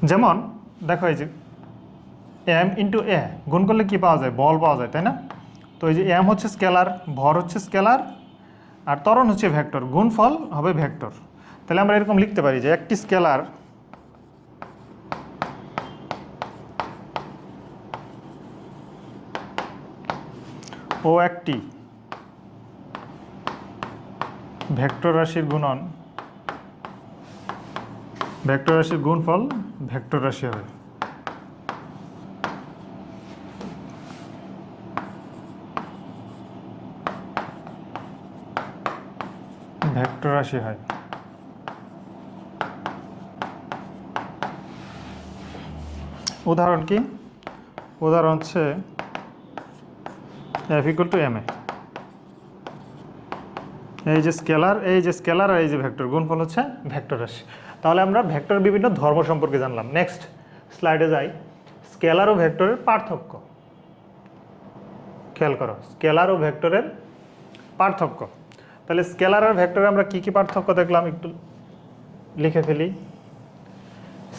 যেমন দেখো, এই যে এম ইন্টু এ গুণ করলে কি পাওয়া যায়, বল পাওয়া যায়, তাই না? তো এই যে এম হচ্ছে স্কেলার, ভর হচ্ছে স্কেলার, আর ত্বরণ হচ্ছে ভেক্টর, গুণফল হবে ভেক্টর। তাহলে আমরা এরকম লিখতে পারি যে একটি স্কেলার ও একটি ভেক্টর রাশির গুণন, ভেক্টর রাশির গুণফল ভেক্টর রাশি হবে। ভেক্টর রাশি হয়। উদাহরণ কি? উদাহরণ হচ্ছে F = ma। এই যে স্কেলার আর এই যে ভেক্টর, গুণফল হচ্ছে ভেক্টর রাশি। তাহলে আমরা ভেক্টরের বিভিন্ন ধর্ম সম্পর্কে জানলাম। নেক্সট স্লাইডে যাই। স্কেলার ও ভেক্টরের পার্থক্য। খেয়াল করো, স্কেলার ও ভেক্টরের পার্থক্য। তাহলে স্কেলার আর ভেক্টরে আমরা কি কি পার্থক্য দেখলাম একটু লিখে ফেলি।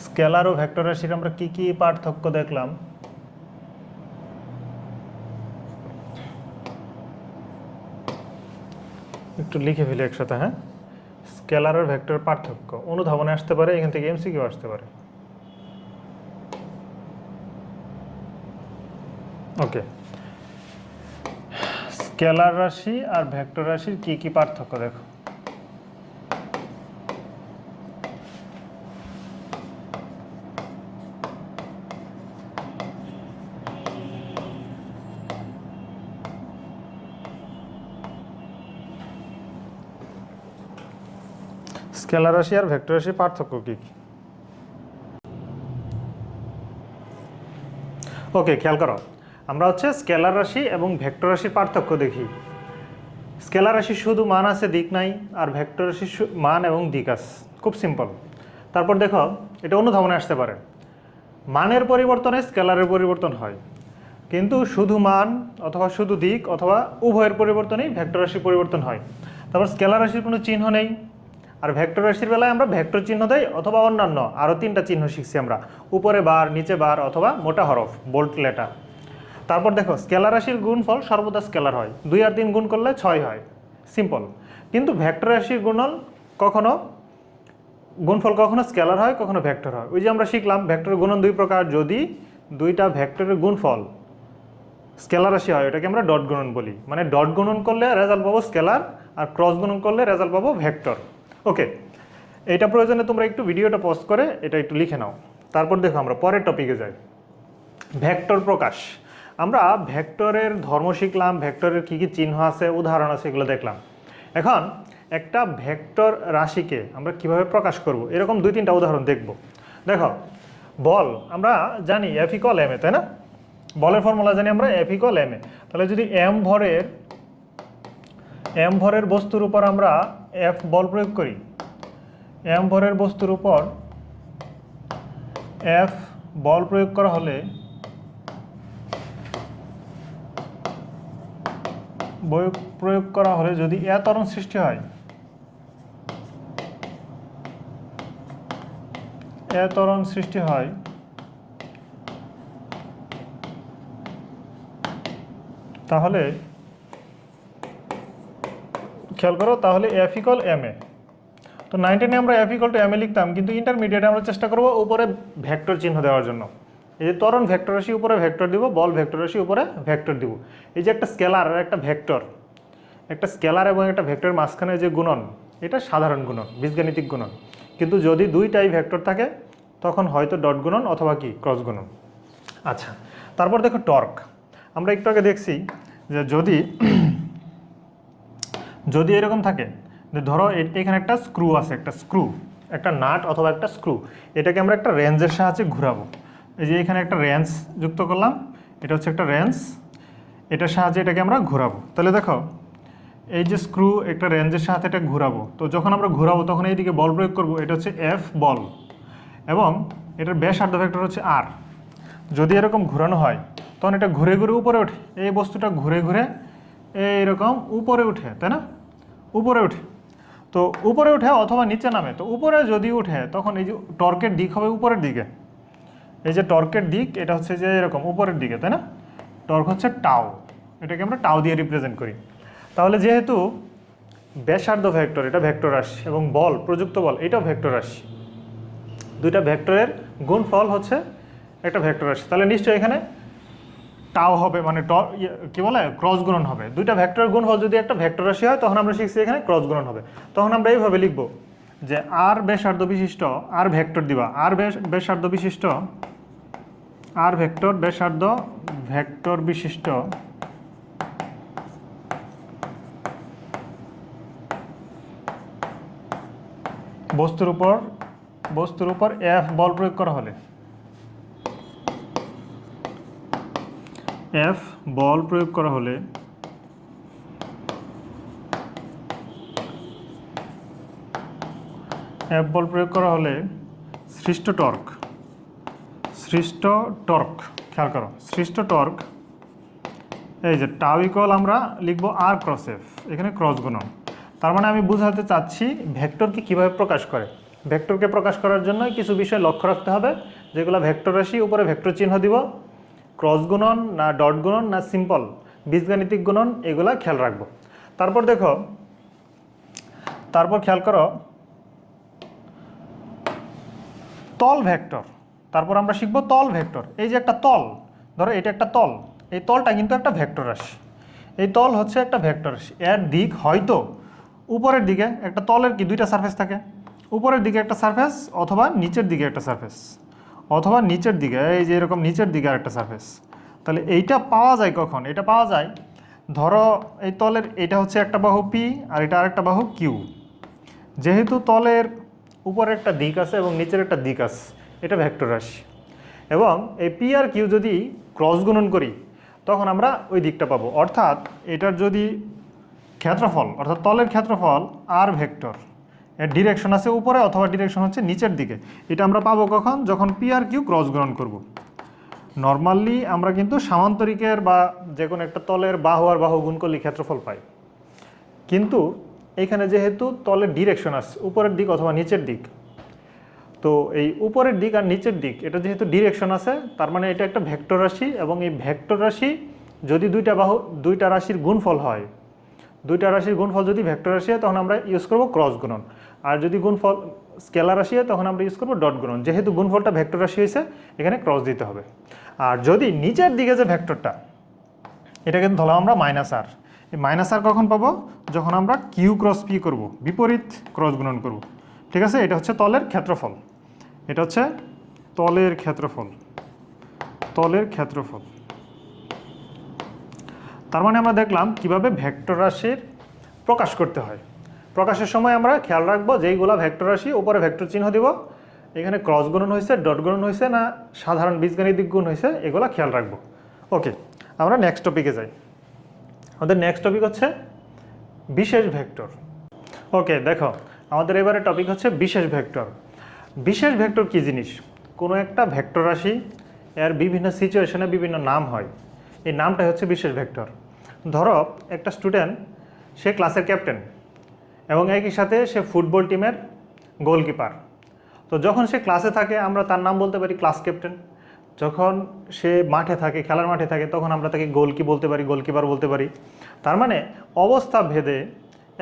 স্কেলার ও ভেক্টর রাশির আমরা কি কি পার্থক্য দেখলাম? একটু লিখে ফেলি একসাথে। হ্যাঁ, স্কেলার আর ভেক্টর পার্থক্য অনুধাবনে আসতে পারে, এখান থেকে এমসিকিউ আসতে পারে। ওকে, স্কেলার রাশি আর ভেক্টর রাশির কি কি পার্থক্য দেখো। স্কেলার রাশি আর ভেক্টর রাশির পার্থক্য কি কি? ওকে, খেয়াল করো, আমরা হচ্ছে স্কেলার রাশি এবং ভেক্টর রাশির পার্থক্য দেখি। স্কেলার রাশি শুধু মান আছে, দিক নাই, আর ভেক্টর রাশির মান এবং দিক আছে। খুব সিম্পল। তারপর দেখো, এটা অনুধাবনে আসতে পারে, মানের পরিবর্তনে স্কেলারের পরিবর্তন হয়, কিন্তু শুধু মান অথবা শুধু দিক অথবা উভয়ের পরিবর্তনেই ভেক্টর রাশির পরিবর্তন হয়। তারপর স্কেলার রাশির কোনো চিহ্ন নেই, আর ভেক্টর রাশির বেলায় আমরা ভেক্টর চিহ্ন দেই অথবা অন্যান্য আরও 3টা চিহ্ন শিখছি আমরা, উপরে বার, নিচে বার অথবা মোটা হরফ বোল্ড লেটার। তারপর দেখো, স্কেলার রাশির গুণফল সর্বদা স্কেলার হয়, 2 আর 3 গুণ করলে 6 হয়, সিম্পল। কিন্তু ভেক্টর রাশির গুণফল কখনো স্কেলার হয়, কখনো ভেক্টর হয়। ওই যে আমরা শিখলাম ভেক্টরের গুণন 2 প্রকার। যদি 2টা ভেক্টরের গুণফল স্কেলার রাশি হয়, এটাকে আমরা ডট গুণন বলি। মানে ডট গুণন করলে রেজাল্ট পাবো স্কেলার, আর ক্রস গুণন করলে রেজাল্ট পাবো ভেক্টর। ওকে, এটা প্রয়োজনে তোমরা একটু ভিডিওটা পজ করে এটা একটু লিখে নাও। তারপর দেখো, আমরা পরের টপিকে যাই। ভেক্টর প্রকাশ। আমরা ভেক্টরের ধর্ম শিখলাম, ভেক্টরের কী কী চিহ্ন আছে, উদাহরণ আছে, এগুলো দেখলাম। এখন একটা ভেক্টর রাশিকে আমরা কিভাবে প্রকাশ করব, এরকম 2-3টা উদাহরণ দেখব। দেখো, বল আমরা জানি F = ma, তাই না? বলের ফর্মুলা জানি আমরা F = ma। তাহলে যদি m ভরের বস্তুর উপর আমরা F বল প্রয়োগ করি, m ভরের বস্তুর উপর F বল প্রয়োগ করা হলে যদি ত্বরণ সৃষ্টি হয়, তাহলে খেয়াল করো, তাহলে F = ma। তো 9-10 আমরা F = ma লিখতাম, কিন্তু ইন্টারমিডিয়েটে আমরা চেষ্টা করব উপরে ভেক্টর চিহ্ন দেওয়ার জন্য। এই যে ত্বরণ ভেক্টর রাশি উপরে ভেক্টর দিব, বল ভেক্টর রাশি উপরে ভেক্টর দিব। এই যে একটা স্কেলার আর একটা ভেক্টর, একটা স্কেলার এবং একটা ভেক্টরের মাঝখানে যে গুণন, এটা সাধারণ গুণন, বীজগাণিতিক গুণন। কিন্তু যদি 2টাই ভেক্টর থাকে, তখন হয়তো ডট গুণন অথবা কি ক্রস গুণন। আচ্ছা, তারপর দেখো টর্ক। আমরা একটু আগে দেখছি যে যদি এরকম থাকে যে ধরো এখানে একটা স্ক্রু আছে, একটা নাট অথবা একটা স্ক্রু, এটাকে আমরা একটা রেঞ্জের সাহায্যে ঘোরাবো। এই যে এখানে একটা রেঞ্জ যুক্ত করলাম, এটা হচ্ছে একটা রেঞ্জ, এটার সাহায্যে এটাকে আমরা ঘোরাবো। তাহলে দেখো, এই যে স্ক্রু একটা রেঞ্জের সাথে এটা ঘোরাবো, তো যখন আমরা ঘোরাবো তখন এইদিকে বল প্রয়োগ করবো, এটা হচ্ছে F বল, এবং এটার ব্যাসার্ধ ভেক্টর হচ্ছে R। যদি এরকম ঘোরানো হয়, তখন এটা ঘুরে ঘুরে উপরে ওঠে, এই বস্তুটা ঘুরে ঘুরে এইরকম উপরে উঠে, তাই না? উপরে উঠে, তো উপরে উঠে অথবা নিচে নামে। তো উপরে যদি উঠে, তখন এই যে টর্কের দিক হবে উপরের দিকে। এই যে টর্কের দিক, এটা হচ্ছে যে এরকম উপরের দিকে, তাই না? টর্ক হচ্ছে টাও, এটাকে আমরা টাও দিয়ে রিপ্রেজেন্ট করি। তাহলে যেহেতু ব্যাসার্ধ ভেক্টর, এটা ভেক্টর রাশি, এবং বল, প্রযুক্ত বল, এটাও ভেক্টর রাশি। দুইটা ভেক্টরের গুণফল হচ্ছে একটা ভেক্টর রাশি। তাহলে নিশ্চয়ই এখানে টাও হবে, মানে কি বলে, ক্রস গুণন হবে। দুইটা ভেক্টরের গুণফল যদি একটা ভেক্টর রাশি হয়, তখন আমরা শিখছি এখানে ক্রস গুণন হবে। তখন আমরা এইভাবে লিখব যে আর ব্যাসার্ধ বিশিষ্ট, আর ভেক্টর দিবা, আর ব্যাসার্ধ বিশিষ্ট, আর ভেক্টর ব্যাসার্ধ ভেক্টর বিশিষ্ট বস্তুর উপর এফ বল প্রয়োগ করা হলে, এফ বল প্রয়োগ করা হলে সৃষ্ট টর্ক, খেয়াল করো, সৃষ্ট টর্ক, এই যে টাউ ইকুয়াল আমরা লিখবো আর ক্রস এফ, এখানে ক্রস গুণন। তার মানে আমি বুঝাতে চাচ্ছি ভেক্টরকে কিভাবে প্রকাশ করে। ভেক্টরকে প্রকাশ করার জন্য কিছু বিষয় লক্ষ্য রাখতে হবে, যেগুলো ভেক্টর রাশি, উপরে ভেক্টর চিহ্ন দিব, ক্রস গুণন না ডট গুণন না সিম্পল বীজগাণিতিক গুণন, এগুলা খেয়াল রাখবো। তারপর দেখো, তারপর খেয়াল করো তল ভেক্টর। তারপর আমরা শিখবো তল ভেক্টর। এই যে একটা তল, ধরো এটা একটা তল, এই তলটা কিন্তু একটা ভেক্টর রাশি। এই তল হচ্ছে একটা ভেক্টর রাশি। এর দিক হয়তো উপরের দিকে, একটা তলের কি দুইটা সারফেস থাকে, উপরের দিকে একটা সারফেস অথবা নিচের দিকে একটা সারফেস, অথবা নিচের দিকে, এই যে এরকম নিচের দিকে আরেকটা সারফেস। তাহলে এইটা পাওয়া যায় কখন? এটা পাওয়া যায়, ধরো এই তলের এটা হচ্ছে একটা বাহু পি আর এটা আরেকটা বাহু কিউ। যেহেতু তলের উপরে একটা দিক আছে এবং নিচের একটা দিক আছে, এটা ভেক্টর রাশি, এবং এই পি আর কিউ যদি ক্রস গুণন করি তখন আমরা ওই দিকটা পাবো। অর্থাৎ এটার যদি ক্ষেত্রফল, অর্থাৎ তলের ক্ষেত্রফল আর ভেক্টর, এর ডিরেকশন আছে উপরে অথবা ডিরেকশন হচ্ছে নিচের দিকে, এটা আমরা পাবো কখন? যখন পি আর কিউ ক্রস গুণন করব। নর্মালি আমরা কিন্তু সামান্তরিকের বা যে কোনো একটা তলের বাহু আর বাহু গুণ করলে ক্ষেত্রফল পাই, কিন্তু এখানে যেহেতু তলের ডিরেকশন আছে উপরের দিক অথবা নিচের দিক, তো এই উপরের দিক আর নিচের দিক এটা যেহেতু ডিরেকশন আছে, তার মানে এটা একটা ভেক্টর রাশি, এবং এই ভেক্টর রাশি যদি দুইটা রাশির গুণফল হয়, দুইটা রাশির গুণফল যদি ভেক্টর রাশি হয় তখন আমরা ইউজ করব ক্রস গুণন, আর যদি গুণফল স্কেলার রাশি হয় তখন আমরা ইউজ করব ডট গুণন। যেহেতু গুণফলটা ভেক্টর রাশি হয়েছে, এখানে ক্রস দিতে হবে। আর যদি নিচের দিকে যে ভেক্টরটা, এটা কিন্তু ধরলাম আমরা মাইনাস আর, এই মাইনাস আর কখন পাবো? যখন আমরা কিউ ক্রস পি করব, বিপরীত ক্রস গুণন করব। ঠিক আছে, এটা হচ্ছে তলের ক্ষেত্রফল, এটা হচ্ছে তলের ক্ষেত্রফল, তলের ক্ষেত্রফল। তার মানে আমরা দেখলাম কিভাবে ভেক্টর রাশির প্রকাশ করতে হয়। প্রকাশের সময় আমরা খেয়াল রাখবো যেইগুলা ভেক্টর রাশি উপরে ভেক্টর চিহ্ন দিব, এখানে ক্রস গুণন হয়েছে, ডট গুণন হয়েছে না সাধারণ বীজগাণিতিক গুণ হয়েছে, এগুলা খেয়াল রাখবো। ওকে, আমরা নেক্সট টপিকে যাই। আমাদের নেক্সট টপিক হচ্ছে বিশেষ ভেক্টর। ওকে, দেখো আমাদের এবারে টপিক হচ্ছে বিশেষ ভেক্টর। বিশেষ ভেক্টর কী জিনিস? কোনো একটা ভেক্টর রাশি এর বিভিন্ন সিচুয়েশনে বিভিন্ন নাম হয়, এই নামটা হচ্ছে বিশেষ ভেক্টর। ধরো একটা স্টুডেন্ট, সে ক্লাসের ক্যাপ্টেন এবং একই সাথে সে ফুটবল টিমের গোলকিপার। তো যখন সে ক্লাসে থাকে আমরা তার নাম বলতে পারি ক্লাস ক্যাপ্টেন, যখন সে মাঠে থাকে, খেলার মাঠে থাকে, তখন আমরা তাকে গোলকি বলতে পারি, গোলকিপার বলতে পারি। তার মানে অবস্থা ভেদে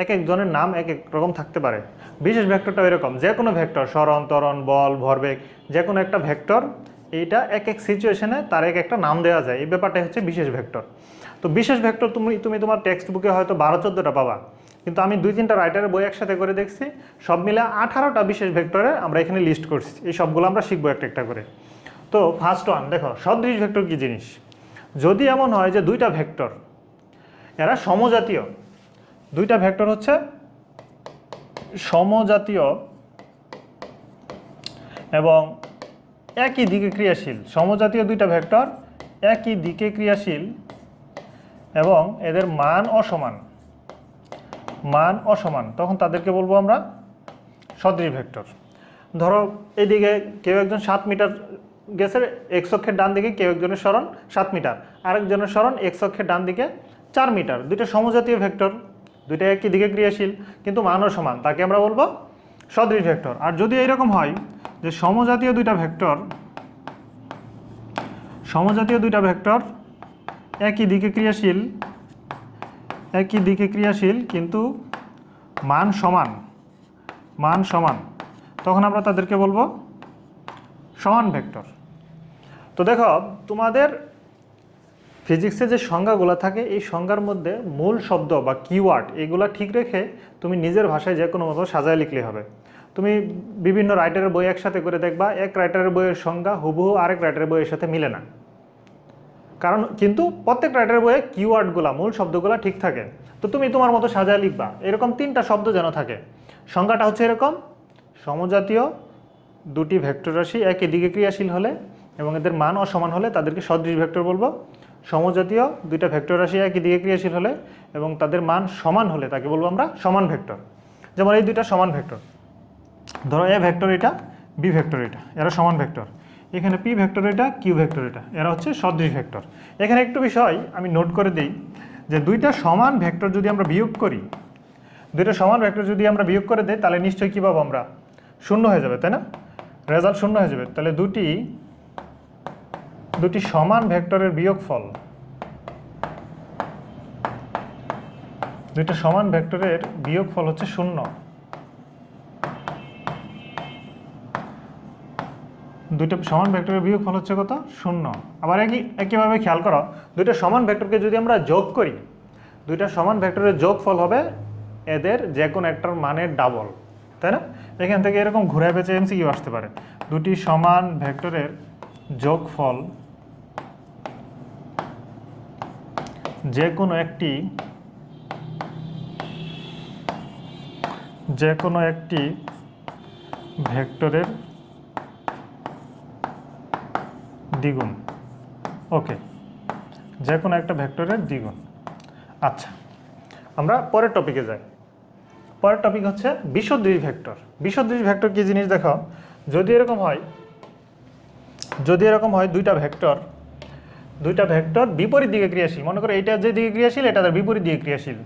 এক একজনের নাম এক এক রকম থাকতে পারে। বিশেষ ভেক্টরটা এরকম, যে কোনো ভেক্টর, সরণ, ত্বরণ, বল, ভরবেগ, যে কোনো একটা ভেক্টর, এইটা এক এক সিচুয়েশনে তার এক একটা নাম দেওয়া যায়, এই ব্যাপারটাই হচ্ছে বিশেষ ভেক্টর। তো বিশেষ ভেক্টর তুমি তোমার টেক্সট বুকে হয়তো 12-14টা পাবা, কিন্তু আমি 2-3টা রাইটারের বই একসাথে করে দেখছি, সব মিলে 18টা বিশেষ ভেক্টরে আমরা এখানে লিস্ট করছি। এই সবগুলো আমরা শিখবো একটা একটা করে। তো ফার্স্ট ওয়ান, দেখো সদৃশ ভেক্টর কী জিনিস? যদি এমন হয় যে দুইটা ভেক্টর এরা সমজাতীয়, দুইটা ভেক্টর হচ্ছে সমজাতীয় এবং একই দিকে ক্রিয়াশীল, সমজাতীয় দুইটা ভেক্টর একই দিকে ক্রিয়াশীল এবং এদের মান অসমান, তখন তাদেরকে বলবো আমরা সদৃশ ভেক্টর। ধরো এদিকে কেউ একজন 7 মিটার গেছে এক্স অক্ষের ডান দিকে, কেউ একজনের সরণ 7 মিটার, আরেকজনের সরণ এক্স অক্ষের ডান দিকে 4 মিটার। দুইটা সমজাতীয় ভেক্টর, দুইটা একই দিকে ক্রিয়াশীল কিন্তু মানও সমান, তাকে আমরা বলবো সদৃশ ভেক্টর। আর যদি এইরকম হয় যে সমজাতীয় দুইটা ভেক্টর একই দিকে ক্রিয়াশীল কিন্তু মান সমান, তখন আমরা তাদেরকে বলবো সমান ভেক্টর। তো দেখো তোমাদের ফিজিক্সে যে সংজ্ঞাগুলো থাকে এই সংজ্ঞার মধ্যে মূল শব্দ বা কিওয়ার্ড এগুলো ঠিক রেখে তুমি নিজের ভাষায় যে কোনো মতো সাজায় লিখলে হবে। তুমি বিভিন্ন রাইটারের বই একসাথে করে দেখবা, এক রাইটারের বইয়ের সংজ্ঞা হুবহু আরেক রাইটারের বইয়ের সাথে মিলে না, কারণ কিন্তু প্রত্যেক রাইটারের বইয়ে কিওয়ার্ডগুলো মূল শব্দগুলো ঠিক থাকে। তো তুমি তোমার মতো সাজায় লিখবা, এরকম 3টা শব্দ যেন থাকে। সংজ্ঞাটা হচ্ছে এরকম: সমজাতীয় দুটি ভেক্টর রাশি একই দিকে ক্রিয়াশীল হলে এবং এদের মান অসমান হলে তাদেরকে সদৃশ ভেক্টর বলবো। সমজাতীয় দুইটা ভেক্টর রাশি একই দিকে ক্রিয়াশীল হলে এবং তাদের মান সমান হলে তাকে বলবো আমরা সমান ভেক্টর। যেমন এই দুইটা সমান ভেক্টর, ধরো এ ভেক্টর এটা, বি ভেক্টর এটা, এরা সমান ভেক্টর। এখানে পি ভেক্টর এটা, কিউ ভেক্টর এটা, এরা হচ্ছে সদৃশ ভেক্টর। এখানে একটু বিষয় আমি নোট করে দিই যে দুইটা সমান ভেক্টর যদি আমরা বিয়োগ করি, দুইটা সমান ভেক্টর যদি আমরা বিয়োগ করে দিই তাহলে নিশ্চয়ই কী পাবো আমরা? শূন্য হয়ে যাবে, তাই না? রেজাল্ট শূন্য হয়ে যাবে। তাহলে দুটি সমান ভেক্টরের বিয়োগফল, দুইটা সমান ভেক্টরের বিয়োগফল হচ্ছে শূন্য। দুইটা সমান ভেক্টরের বিয়োগফল হচ্ছে কত? শূন্য। আবার একইভাবে খেয়াল করো, দুইটা সমান ভেক্টরকে যদি আমরা যোগ করি, দুইটা সমান ভেক্টরের যোগফল হবে এদের যে কোনো একটার মানের ডাবল, তাই না? এখান থেকে এরকম ঘুরে পেঁচে এমসিকিউ আসতে পারে। দুটি সমান ভেক্টরের যোগফল যে কোনো একটি ভেক্টরের দ্বিগুণ। ওকে, যে কোনো একটা ভেক্টরের দ্বিগুণ। আচ্ছা, আমরা পরের টপিকে যাই। পরের টপিক হচ্ছে বিসদৃশ ভেক্টর। বিসদৃশ ভেক্টর কি জিনিস দেখো, যদি এরকম হয় দুইটা ভেক্টর বিপরীত দিকে ক্রিয়াশীল, মনে করো এটা যে দিকে ক্রিয়াশীল এটা তার বিপরীত দিকে ক্রিয়াশীল,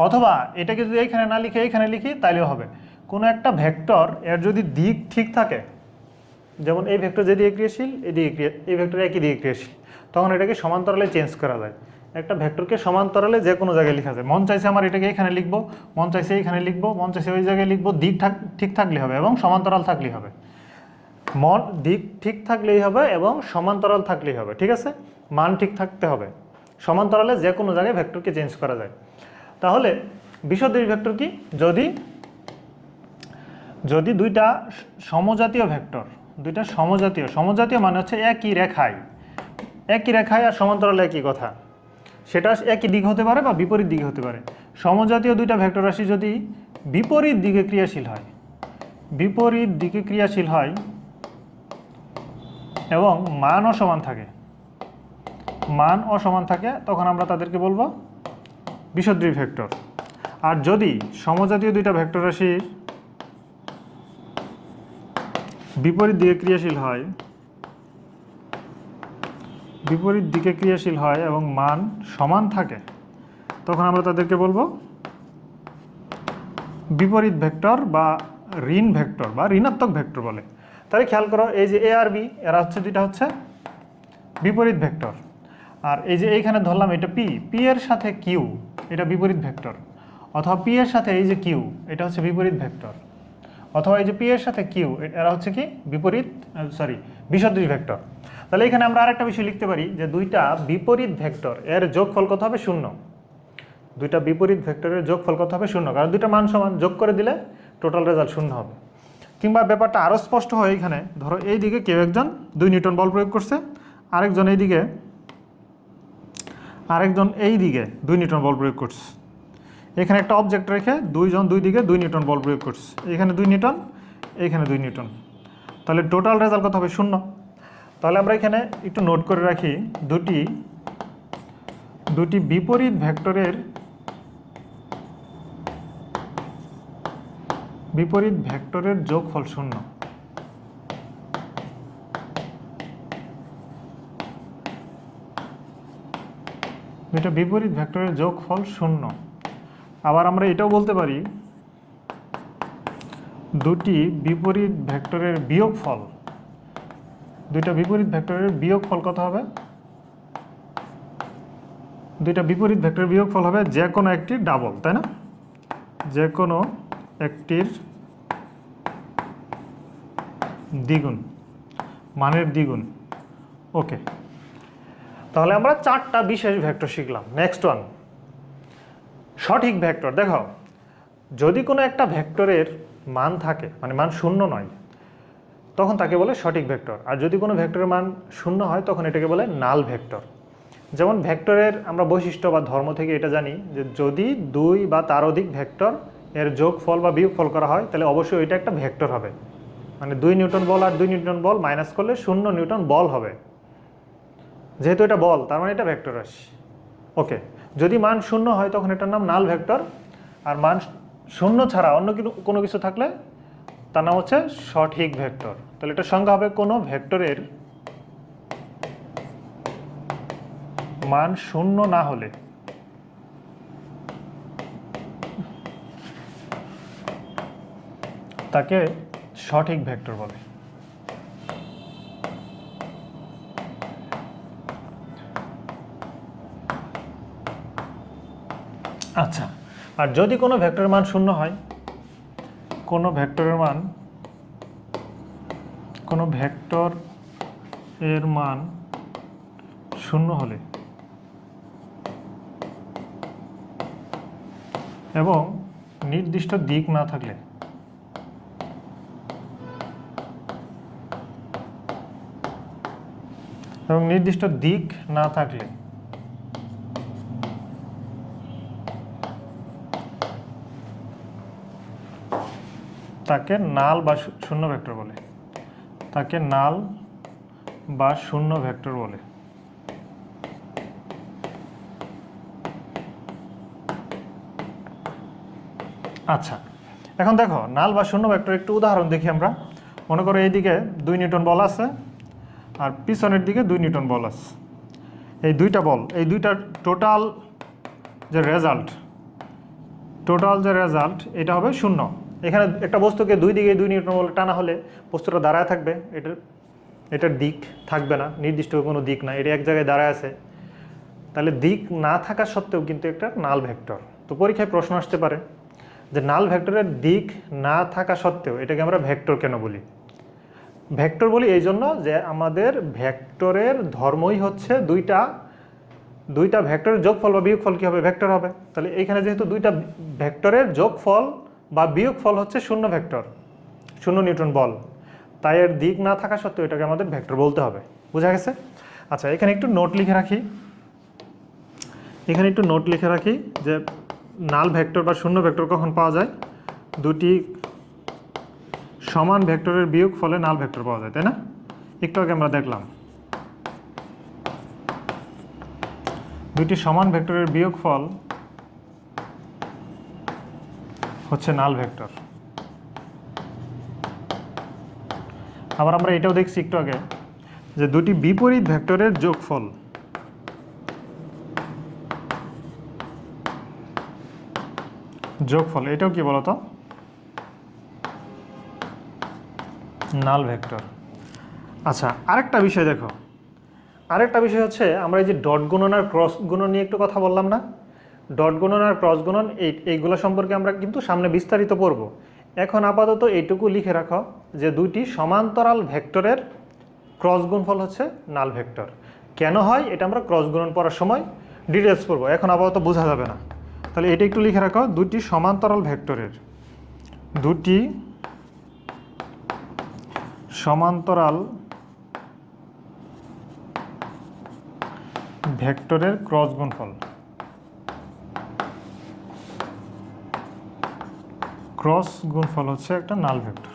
অথবা এটাকে যদি এইখানে না লিখে এইখানে লিখি তাইলেও হবে। কোনো একটা ভেক্টর এর যদি দিক ঠিক থাকে, যেমন এই ভেক্টর যেদিকে ক্রিয়াশীল এই ভেক্টর একই দিকে ক্রিয়াশীল, তখন এটাকে সমান্তরালে চেঞ্জ করা যায়। একটা ভেক্টরকে সমান্তরালে যে কোনো জায়গায় লেখা যায়। মন চাইছে আমার এটাকে এখানে লিখবো, মন চাইছে এইখানে লিখবো, মন চাইছে ওই জায়গায় লিখবো, দিক ঠিক থাকলে হবে এবং সমান্তরাল থাকলেই হবে। দিক ঠিক থাকলেই হবে এবং সমান্তরাল থাকলেই হবে, ঠিক আছে? মান ঠিক থাকতে হবে। সমান্তরালে যে কোনো জায়গায় ভেক্টরকে চেঞ্জ করা যায়। তাহলে বিসদৃশ ভেক্টর কি? যদি দুইটা সমজাতীয় ভেক্টর, দুইটা সমজাতীয় মানে হচ্ছে একই রেখায় আর সমান্তরালে একই কথা, সেটা একই দিক হতে পারে বা বিপরীত দিকে হতে পারে। সমজাতীয় দুইটা ভেক্টর রাশি যদি বিপরীত দিকে ক্রিয়াশীল হয় এবং মান অসমান থাকে, তখন আমরা তাদেরকে বলবো বিসদৃশ ভেক্টর। আর যদি সমজাতীয় দুইটা ভেক্টর রাশি বিপরীত দিকে ক্রিয়াশীল হয় এবং মান সমান থাকে, তখন আমরা তাদেরকে বলবো বিপরীত ভেক্টর বা ঋণ ভেক্টর বা ঋণাত্মক ভেক্টর বলে। তাহলে খেয়াল করো, এই যে এ আর বি এরা দুইটা হচ্ছে বিপরীত ভেক্টর। আর এই যে এইখানে ধরলাম এটা পি এর সাথে কিউ এটা বিপরীত ভেক্টর, অথবা পি এর সাথে এই যে কিউ এটা হচ্ছে বিপরীত ভেক্টর, অথবা এই যে পি এর সাথে কিউ এরা হচ্ছে কি বিসদৃশ ভেক্টর। তাহলে এখানে আমরা আরেকটা বিষয় লিখতে পারি যে দুইটা বিপরীত ভেক্টর এর যোগফল কত হবে? শূন্য। দুইটা বিপরীত ভেক্টরের যোগফল কত হবে? শূন্য, কারণ দুইটা মান সমান, যোগ করে দিলে টোটাল রেজাল্ট শূন্য হবে। কিংবা ব্যাপারটা আরও স্পষ্ট হয়, এখানে ধরো এই দিকে কেউ একজন 2 নিউটন বল প্রয়োগ করছে, আরেকজন এই দিকে 2 নিউটন বল প্রয়োগ করছে। এখানে একটা অবজেক্ট রেখে দুইজন দুই দিকে 2 নিউটন বল প্রয়োগ করছে, এখানে 2 নিউটন, এইখানে 2 নিউটন, তাহলে টোটাল রেজাল্ট কত হবে? শূন্য। তাহলে আমরা এখানে একটু নোট করে রাখি, দুটি বিপরীত ভেক্টরের যোগফল শূন্য। দুইটা বিপরীত ভেক্টরের যোগফল শূন্য। আবার আমরা এটাও বলতে পারি দুটি বিপরীত ভেক্টরের বিয়োগফল, দুইটা বিপরীত ভেক্টরের বিয়োগফল কত হবে? দুইটা বিপরীত ভেক্টরের বিয়োগফল হবে যে কোনো একটি ডাবল, তাই না? যে কোনো একটির দ্বিগুণ, মানের দ্বিগুণ। ওকে, তাহলে আমরা 4টা বিশেষ ভেক্টর শিখলাম। নেক্সট ওয়ান, সঠিক ভেক্টর। দেখো, যদি কোনো একটা ভেক্টরের মান থাকে, মানে মান শূন্য নয়, তখন তাকে বলে সঠিক ভেক্টর। আর যদি কোনো ভেক্টরের মান শূন্য হয় তখন এটাকে বলে নাল ভেক্টর। যেমন ভেক্টরের আমরা বৈশিষ্ট্য বা ধর্ম থেকে এটা জানি যে যদি 2 বা তার অধিক ভেক্টর এর যোগফল বা বিয়োগফল করা হয় তাহলে অবশ্যই এটা একটা ভেক্টর হবে। মানে 2 নিউটন বল আর 2 নিউটন বল মাইনাস করলে 0 নিউটন বল হবে। যেহেতু এটা বল, তার মানে এটা ভেক্টর রাশি। ওকে, যদি মান শূন্য হয় তখন এটার নাম নাল ভেক্টর। আর মান শূন্য ছাড়া অন্য কোনো কিছু থাকলে তার নাম হচ্ছে সঠিক ভেক্টর। তাহলে এটা সংজ্ঞা হবে কোনো ভেক্টরের মান শূন্য না হলে তাকে সঠিক ভেক্টর বলে। আচ্ছা, আর যদি কোনো ভেক্টরের মান শূন্য হয়, কোনো ভেক্টরের মান, কোনো ভেক্টর এর মান শূন্য হলে এবং নির্দিষ্ট দিক না থাকলে তাকে নাল বা শূন্য ভেক্টর বলে। তাকে নাল বা শূন্য ভেক্টর বলে। আচ্ছা, এখন দেখো নাল বা শূন্য ভেক্টর একটু উদাহরণ দেখি আমরা। মনে করো এইদিকে 2 নিউটন বল আছে আর পিছনের দিকে 2 নিউটন বল আছে। এই দুইটা বল, এই দুইটার টোটাল যে রেজাল্ট এটা হবে শূন্য। এখানে একটা বস্তুকে দুই দিকে 2 নিউটন বল টানা হলে বস্তুটা দাঁড়ায় থাকবে, এটার দিক থাকবে না, নির্দিষ্ট কোনো দিক না, এটা এক জায়গায় দাঁড়ায় আছে। তাহলে দিক না থাকা সত্ত্বেও কিন্তু একটা নাল ভেক্টর। তো পরীক্ষায় প্রশ্ন আসতে পারে যে নাল ভেক্টরের দিক না থাকা সত্ত্বেও এটাকে আমরা ভেক্টর কেন বলি? ভেক্টর বলি এই জন্য যে আমাদের ভেক্টরের ধর্মই হচ্ছে দুইটা ভেক্টরের যোগফল বা বিয়োগফল কী হবে? ভেক্টর হবে। তাহলে এইখানে যেহেতু দুইটা ভেক্টরের যোগফল বা বিয়োগফল হচ্ছে শূন্য ভেক্টর, 0 নিউটন বল, তাই এর দিক না থাকা সত্ত্বেও এটাকে আমাদের ভেক্টর বলতে হবে। বোঝা গেছে? আচ্ছা, এখানে একটু নোট লিখে রাখি যে নাল ভেক্টর বা শূন্য ভেক্টর কখন পাওয়া যায়? দুটি সমান ভেক্টরের বিয়োগ ফলে নাল ভেক্টর পাওয়া যায়, তাই না? একটু আগে আমরা দেখলাম দুটি সমান ভেক্টরের বিয়োগফল হচ্ছে নাল ভেক্টর। আবার আমরা এটাও দেখছি একটু আগে যে দুটি বিপরীত ভেক্টরের যোগফল এটাও কি বলতো? নাল ভেক্টর। আচ্ছা, আরেকটা বিষয় দেখো, আরেকটা বিষয় হচ্ছে আমরা এই যে ডট গুণন আর ক্রস গুণন নিয়ে একটু কথা বললাম না? ডট গুণন আর ক্রস গুণন এইগুলো সম্পর্কে আমরা কিন্তু সামনে বিস্তারিত পড়ব। এখন আপাতত এইটুকু লিখে রাখো যে দুটি সমান্তরাল ভেক্টরের ক্রস গুণফল হচ্ছে নাল ভেক্টর। কেন হয় এটা আমরা ক্রস গুণন পড়ার সময় ডিটেলস পড়বো, এখন আপাতত বোঝা যাবে না। তাহলে এটা একটু লিখে রাখো, দুটি সমান্তরাল ভেক্টরের ক্রস গুণফল হচ্ছে একটা নাল ভেক্টর।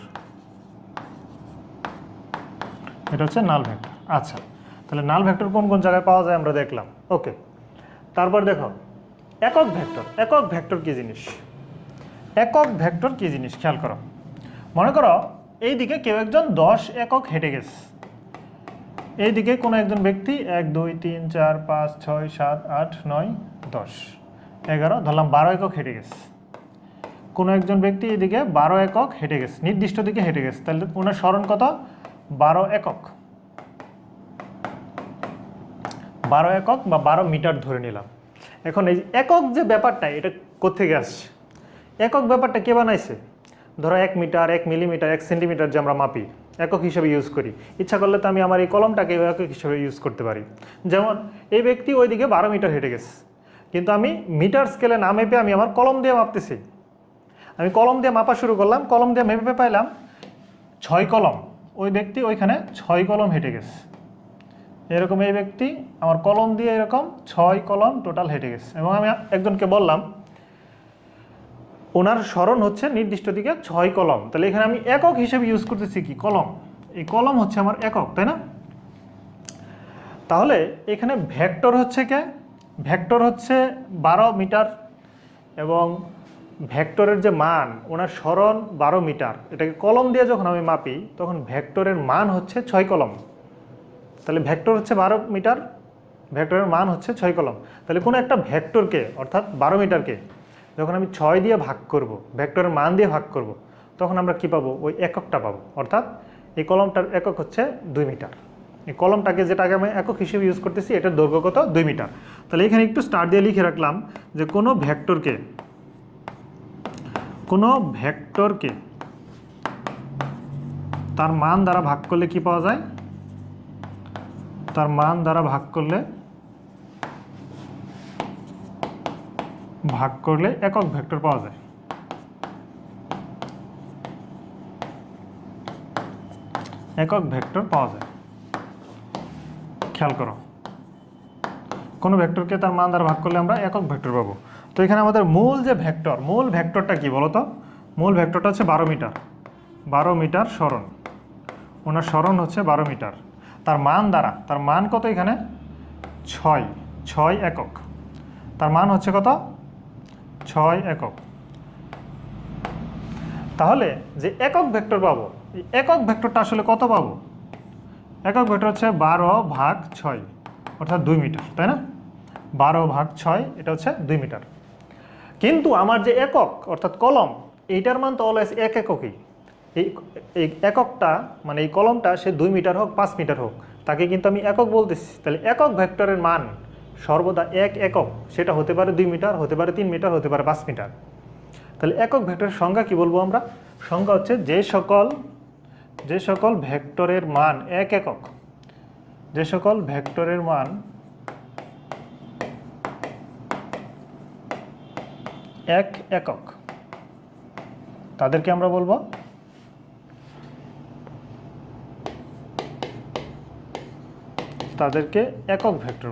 এটা হচ্ছে নাল ভেক্টর। আচ্ছা, তাহলে নাল ভেক্টর কোন কোন জায়গায় পাওয়া যায় আমরা দেখলাম। ওকে, তারপর দেখো একক ভেক্টর কি জিনিস? খেয়াল করো। মনে করো এইদিকে কেউ একজন 10 একক হেঁটে গেছে, এইদিকে কোনো একজন ব্যক্তি 1 2 3 4 5 6 7 8 9 10 11 ধরলাম 12 একক হেঁটে গেছে। কোনো একজন ব্যক্তি এদিকে 12 একক হেঁটে গেছে, নির্দিষ্ট দিকে হেঁটে গেছে, তাহলে ওনার সরণ কত? 12 একক বা 12 মিটার ধরে নিলাম। এখন এই একক যে ব্যাপারটা, এটা কোত্থেকে আসছে? একক ব্যাপারটা কে বানাইছে? ধরো 1 মিটার, 1 মিলিমিটার, 1 সেন্টিমিটার যে আমরা মাপি, একক হিসেবে ইউজ করি। ইচ্ছা করলে তো আমি আমার এই কলমটাকে একক হিসেবে ইউজ করতে পারি। যেমন এই ব্যক্তি ওইদিকে 12 মিটার হেঁটে গেছে, কিন্তু আমি মিটার স্কেলে না মেপে আমি আমার কলম দিয়ে মাপতেছি। আমি কলম দিয়ে মাপা শুরু করলাম, কলম দিয়ে মেপে পাইলাম 6 কলম। ওই ব্যক্তি ওইখানে 6 কলম হেঁটে গেছে। এরকম এই ব্যক্তি আমার কলম দিয়ে এরকম 6 কলম টোটাল হেঁটে গেছে। এবং আমি একজনকে বললাম ওনার স্মরণ হচ্ছে নির্দিষ্ট দিকে 6 কলম। তাহলে এখানে আমি একক হিসেবে ইউজ করতেছি কি? কলম। এই কলম হচ্ছে আমার একক, তাই না? তাহলে এখানে ভেক্টর হচ্ছে কে? ভেক্টর হচ্ছে 12 মিটার, এবং ভেক্টরের যে মান, ওনার স্মরণ 12 মিটার। এটাকে কলম দিয়ে যখন আমি মাপি তখন ভেক্টরের মান হচ্ছে 6 কলম। তাহলে ভেক্টর হচ্ছে 12 মিটার, ভেক্টরের মান হচ্ছে 6 কলম। তাহলে কোনো একটা ভেক্টরকে অর্থাৎ 12 মিটারকে যখন আমি 6 দিয়ে ভাগ করব, ভেক্টরের মান দিয়ে ভাগ করব, তখন আমরা কি পাবো? ওই এককটা পাবো। অর্থাৎ এই কলমটার একক হচ্ছে 2 মিটার। এই কলমটাকে যেটাকে আমি একক হিসেবে ইউজ করতেছি, এটার দৈর্ঘ্য কত? 2 মিটার। তাহলে এখানে একটু স্টার দিয়ে লিখে রাখলাম যে কোনো ভেক্টরকে তার মান দ্বারা ভাগ করলে কি পাওয়া যায়? তার মান দ্বারা ভাগ করলে একক ভেক্টর পাওয়া যায়। একক ভেক্টর পাওয়া যায়। খেয়াল করো, কোনো ভেক্টরকে তার মান দ্বারা ভাগ করলে আমরা একক ভেক্টর পাবো। তো এখানে আমাদের মূল যে ভেক্টর, মূল ভেক্টরটা কি বলো তো? মূল ভেক্টরটা হচ্ছে 12 মিটার। 12 মিটার স্মরণ, ওনার স্মরণ হচ্ছে 12 মিটার। তার মান দ্বারা, তার মান কত এখানে? 6 একক। তার মান হচ্ছে কত? 6 একক। তাহলে যে একক ভেক্টর পাবো, এই একক ভেক্টরটা আসলে কত পাবো? একক ভেক্টর হচ্ছে 12/6, অর্থাৎ 2 মিটার, তাই না? 12/6 এটা হচ্ছে 2 মিটার। কিন্তু আমার যে একক অর্থাৎ কলম, এইটার মান তো অলওয়েজ এক এককই। এই এককটা মানে এই কলমটা সে 2 মিটার হোক 5 মিটার হোক, তাকে কিন্তু আমি একক বলতেছি। তাহলে একক ভেক্টরের মান সর্বদা এক একক। সেটা হতে পারে 2 মিটার, হতে পারে 3 মিটার, হতে পারে 5 মিটার। তাহলে একক ভেক্টরের সংজ্ঞা কি বলবো আমরা? সংজ্ঞা হচ্ছে যে সকল ভেক্টরের মান এক একক, যে সকল ভেক্টরের মান এক একক, তাদেরকে আমরা বলবো একক ভেক্টর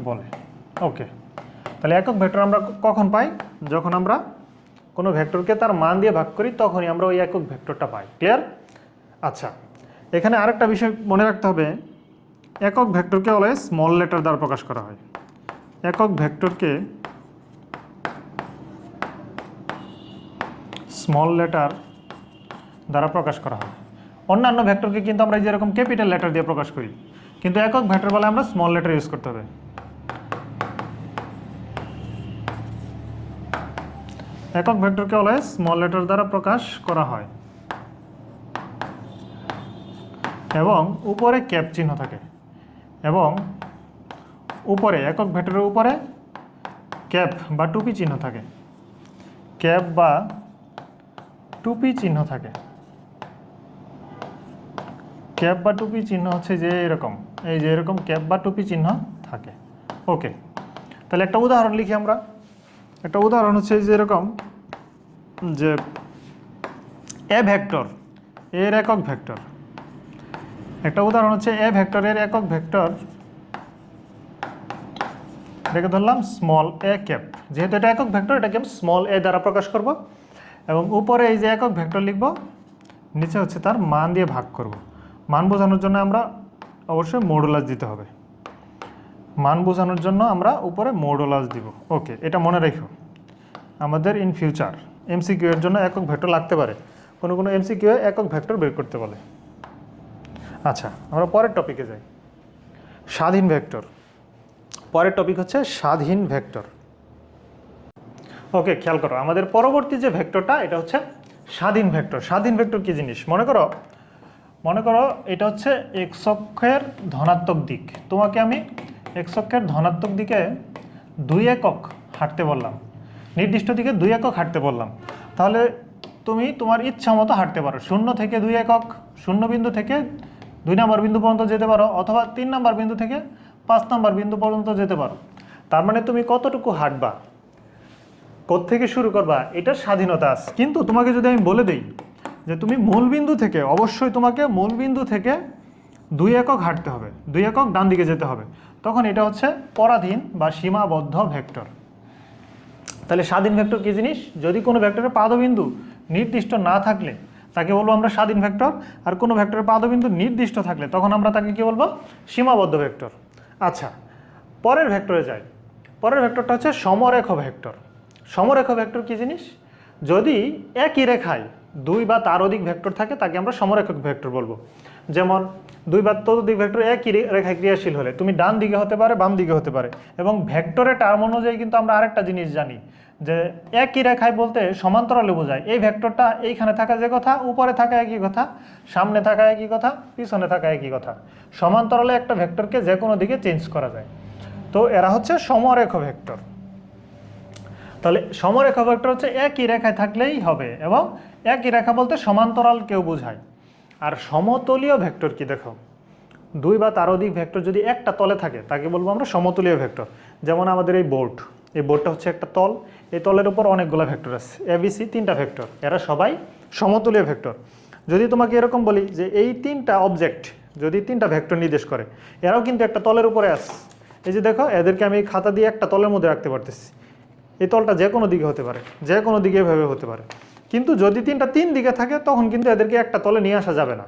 বলে। ওকে, তাহলে একক ভেক্টর আমরা কখন পাই? যখন আমরা কোনো ভেক্টরকে তার মান দিয়ে ভাগ করি, তখনই আমরা ওই একক ভেক্টরটা পাই। ক্লিয়ার? আচ্ছা, এখানে আরেকটা বিষয় মনে রাখতে হবে, একক ভেক্টরকে অলওয়েজ স্মল লেটার দ্বারা প্রকাশ করা হয়। একক ভেক্টরকে স্মল লেটার দ্বারা প্রকাশ করা হয়। অন্যান্য ভেক্টরকে কিন্তু আমরা যেরকম ক্যাপিটাল লেটার দিয়ে প্রকাশ করি, কিন্তু একক ভেক্টর বলে আমরা স্মল লেটার ইউজ করতে হবে। একক ভেক্টরকে অলওয়েজ স্মল লেটার দ্বারা প্রকাশ করা হয়, এবং উপরে ক্যাপ চিহ্ন থাকে, এবং উপরে একক ভেক্টরের উপরে ক্যাপ বা টুপি চিহ্ন থাকে। ক্যাপ বা টুপি চিহ্ন থাকে। ক্যাপ বা টুপি চিহ্ন হচ্ছে যে এরকম, এই যে এরকম ক্যাপ বা টুপি চিহ্ন থাকে। ওকে, তাহলে একটা উদাহরণ লিখি আমরা। একটা উদাহরণ হচ্ছে যে এরকম, যে এ ভেক্টর এর একক ভেক্টর। একটা উদাহরণ হচ্ছে এ ভেক্টরের একক ভেক্টর, এটাকে ধরলাম স্মল এ ক্যাপ। যেহেতু এটা একক ভেক্টর, এটাকে আমি স্মল এ দ্বারা প্রকাশ করব, এবং উপরে এই যে একক ভেক্টর লিখব, নিচে হচ্ছে তার মান দিয়ে ভাগ করব। মান বোঝানোর জন্য আমরা অবশ্যই মডুলাস দিতে হবে। মান বোঝানোর জন্য আমরা উপরে মডুলাস দিব। ওকে, এটা মনে রেখো, আমাদের ইন ফিউচার এমসিকিউ এর জন্য একক ভেক্টর লাগতে পারে। কোনো কোনো এমসিকিউ একক ভেক্টর বের করতে বলে। আচ্ছা, আমরা পরের টপিকে যাই, স্বাধীন ভেক্টর। পরের টপিক হচ্ছে স্বাধীন ভেক্টর। ওকে, খেয়াল করো, আমাদের পরবর্তী যে ভেক্টরটা, এটা হচ্ছে স্বাধীন ভেক্টর। স্বাধীন ভেক্টর কি জিনিস? মনে করো মনে করো এটা হচ্ছে এক্স অক্ষের ধনাত্মক দিক, তোমাকে আমি এক্স অক্ষের ধনাত্মক দিকে 2 একক হাঁটতে বললাম, নির্দিষ্ট দিকে 2 একক হাঁটতে বললাম, তাহলে তুমি তোমার ইচ্ছা মতো হাঁটতে পারো, 0 থেকে 2 একক, 0 বিন্দু থেকে 2 নম্বর বিন্দু পর্যন্ত যেতে পারো, অথবা 3 নম্বর বিন্দু থেকে 5 নম্বর বিন্দু পর্যন্ত যেতে পারো। তার মানে তুমি কতটুকু হাঁটবা, কোত্থেকে শুরু করবা, এটার স্বাধীনতা আছে। কিন্তু তোমাকে যদি আমি বলে দিই যে তুমি মূল বিন্দু থেকে, অবশ্যই তোমাকে মূল বিন্দু থেকে 2 একক হাঁটতে হবে, 2 একক ডান দিকে যেতে হবে, তখন এটা হচ্ছে পরাধীন বা সীমাবদ্ধ ভেক্টর। তাহলে স্বাধীন ভেক্টর কী জিনিস? যদি কোনো ভেক্টরের পাদবিন্দু নির্দিষ্ট না থাকলে তাকে বলবো আমরা স্বাধীন ভেক্টর, আর কোনো ভেক্টরের পাদবিন্দু নির্দিষ্ট থাকলে তখন আমরা তাকে কী বলবো? সীমাবদ্ধ ভেক্টর। আচ্ছা, পরের ভেক্টরে যাই। পরের ভেক্টরটা হচ্ছে সমরেখ ভেক্টর। সমরেখ ভেক্টর কী জিনিস? যদি একই রেখায় 2 বা তার অধিক ভেক্টর থাকে তাকে আমরা সমরেখক ভেক্টর বলবো। যেমন 2 বা ততোধিক ভেক্টর একই রেখায় ক্রিয়াশীল হলে তুমি ডান দিকে হতে পারে, বাম দিকে হতে পারে। এবং ভেক্টরের টার্ম অনুযায়ী কিন্তু আমরা আরেকটা জিনিস জানি যে একই রেখায় বলতে সমান্তরালে বোঝায় এই ভেক্টরটা এইখানে থাকা যে কথা, উপরে থাকা একই কথা, সামনে থাকা একই কথা, পিছনে থাকা একই কথা। সমান্তরালে একটা ভেক্টরকে যে কোনো দিকে চেঞ্জ করা যায়। তো এরা হচ্ছে সমরেখ ভেক্টর। তাহলে সমরেখ ভেক্টর হচ্ছে একই রেখায় থাকলেই হবে, এবং একই রেখা বলতে সমান্তরাল কেউ বোঝায়। আর সমতলীয় ভেক্টর কি দেখো, 2 বা তার অধিক ভেক্টর যদি একটা তলে থাকে তাকে বলবো আমরা সমতলীয় ভেক্টর। যেমন আমাদের এই বোর্ডটা হচ্ছে একটা তল, এই তলের উপর অনেকগুলো ভেক্টর আছে, ABC 3টা ভেক্টর, এরা সবাই সমতলীয় ভেক্টর। যদি তোমাকে এরকম বলি যে এই 3টা অবজেক্ট যদি 3টা ভেক্টর নির্দেশ করে, এরাও কিন্তু একটা তলের উপরে আছে। এই যে দেখো, এদেরকে আমি খাতা দিয়ে একটা তলের মধ্যে রাখতে পারতেছি, এই তলটা যে কোনো দিকে হতে পারে, যে কোনো দিকে এভাবে হতে পারে। কিন্তু যদি 3টা 3 দিকে থাকে তখন কিন্তু এদেরকে একটা তলে নিয়ে আসা যাবে না,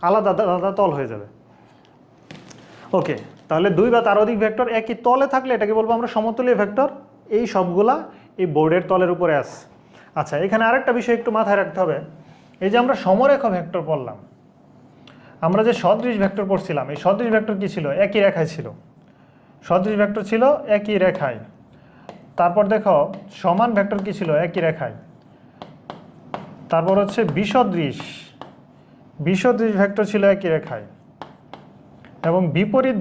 আলাদা আলাদা তল হয়ে যাবে। ওকে, তাহলে 2 বা তার অধিক ভেক্টর একই তলে থাকলে এটাকে বলবো আমরা সমতলীয় ভেক্টর। এই সবগুলা এই বোর্ডের তলের উপরে আছে। আচ্ছা, এখানে আরেকটা বিষয় একটু মাথায় রাখতে হবে। এই যে আমরা সমরেখ ভেক্টর পড়লাম, আমরা যে সদৃশ ভেক্টর পড়ছিলাম, এই সদৃশ ভেক্টর কি ছিল? একই রেখায় ছিল। সদৃশ ভেক্টর ছিল একই রেখায়। তারপর দেখো সমান ভেক্টর কি ছিল? একই রেখায়। তারপর হচ্ছে বিসদৃশ ভেক্টর ছিল একই রেখায়। এবং বিপরীত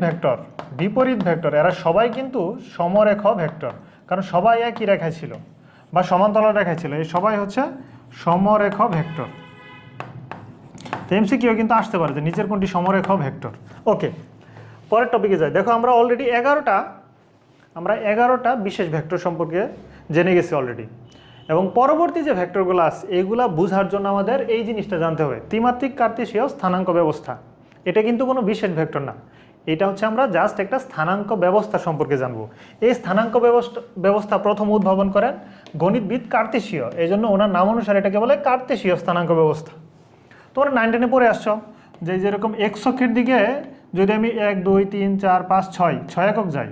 ভেক্টর এরা সবাই কিন্তু সমরেখ ভেক্টর, কারণ সবাই একই রেখায় ছিল বা সমান্তরাল রেখায় ছিল, এই সবাই হচ্ছে সমরেখ ভেক্টর। তো MCকিউ কিন্তু আসতে পারে যে নিচের কোনটি সমরেখ ভেক্টর। ওকে, পরের টপিকে যাই। দেখো আমরা অলরেডি 11টা বিশেষ ভেক্টর সম্পর্কে জেনে গেছি অলরেডি, এবং পরবর্তী যে ভেক্টরগুলো আছে এইগুলা বোঝার জন্য আমাদের এই জিনিসটা জানতে হবে, ত্রিমাত্রিক কার্তেশীয় স্থানাঙ্ক ব্যবস্থা। এটা কিন্তু কোনো বিশেষ ভেক্টর না, এটা হচ্ছে আমরা জাস্ট একটা স্থানাঙ্ক ব্যবস্থা সম্পর্কে জানবো। এই স্থানাঙ্ক ব্যবস্থা প্রথম উদ্ভাবন করেন গণিতবিদ কার্তেশীয়, এই জন্য ওনার নাম অনুসারে এটাকে বলে কার্তেশীয় স্থানাঙ্ক ব্যবস্থা। তোমরা 9 10-এ পড়ে আসছো যে যেরকম এক্স অক্ষের দিকে যদি আমি 1 2 3 4 5 6 একক যাই,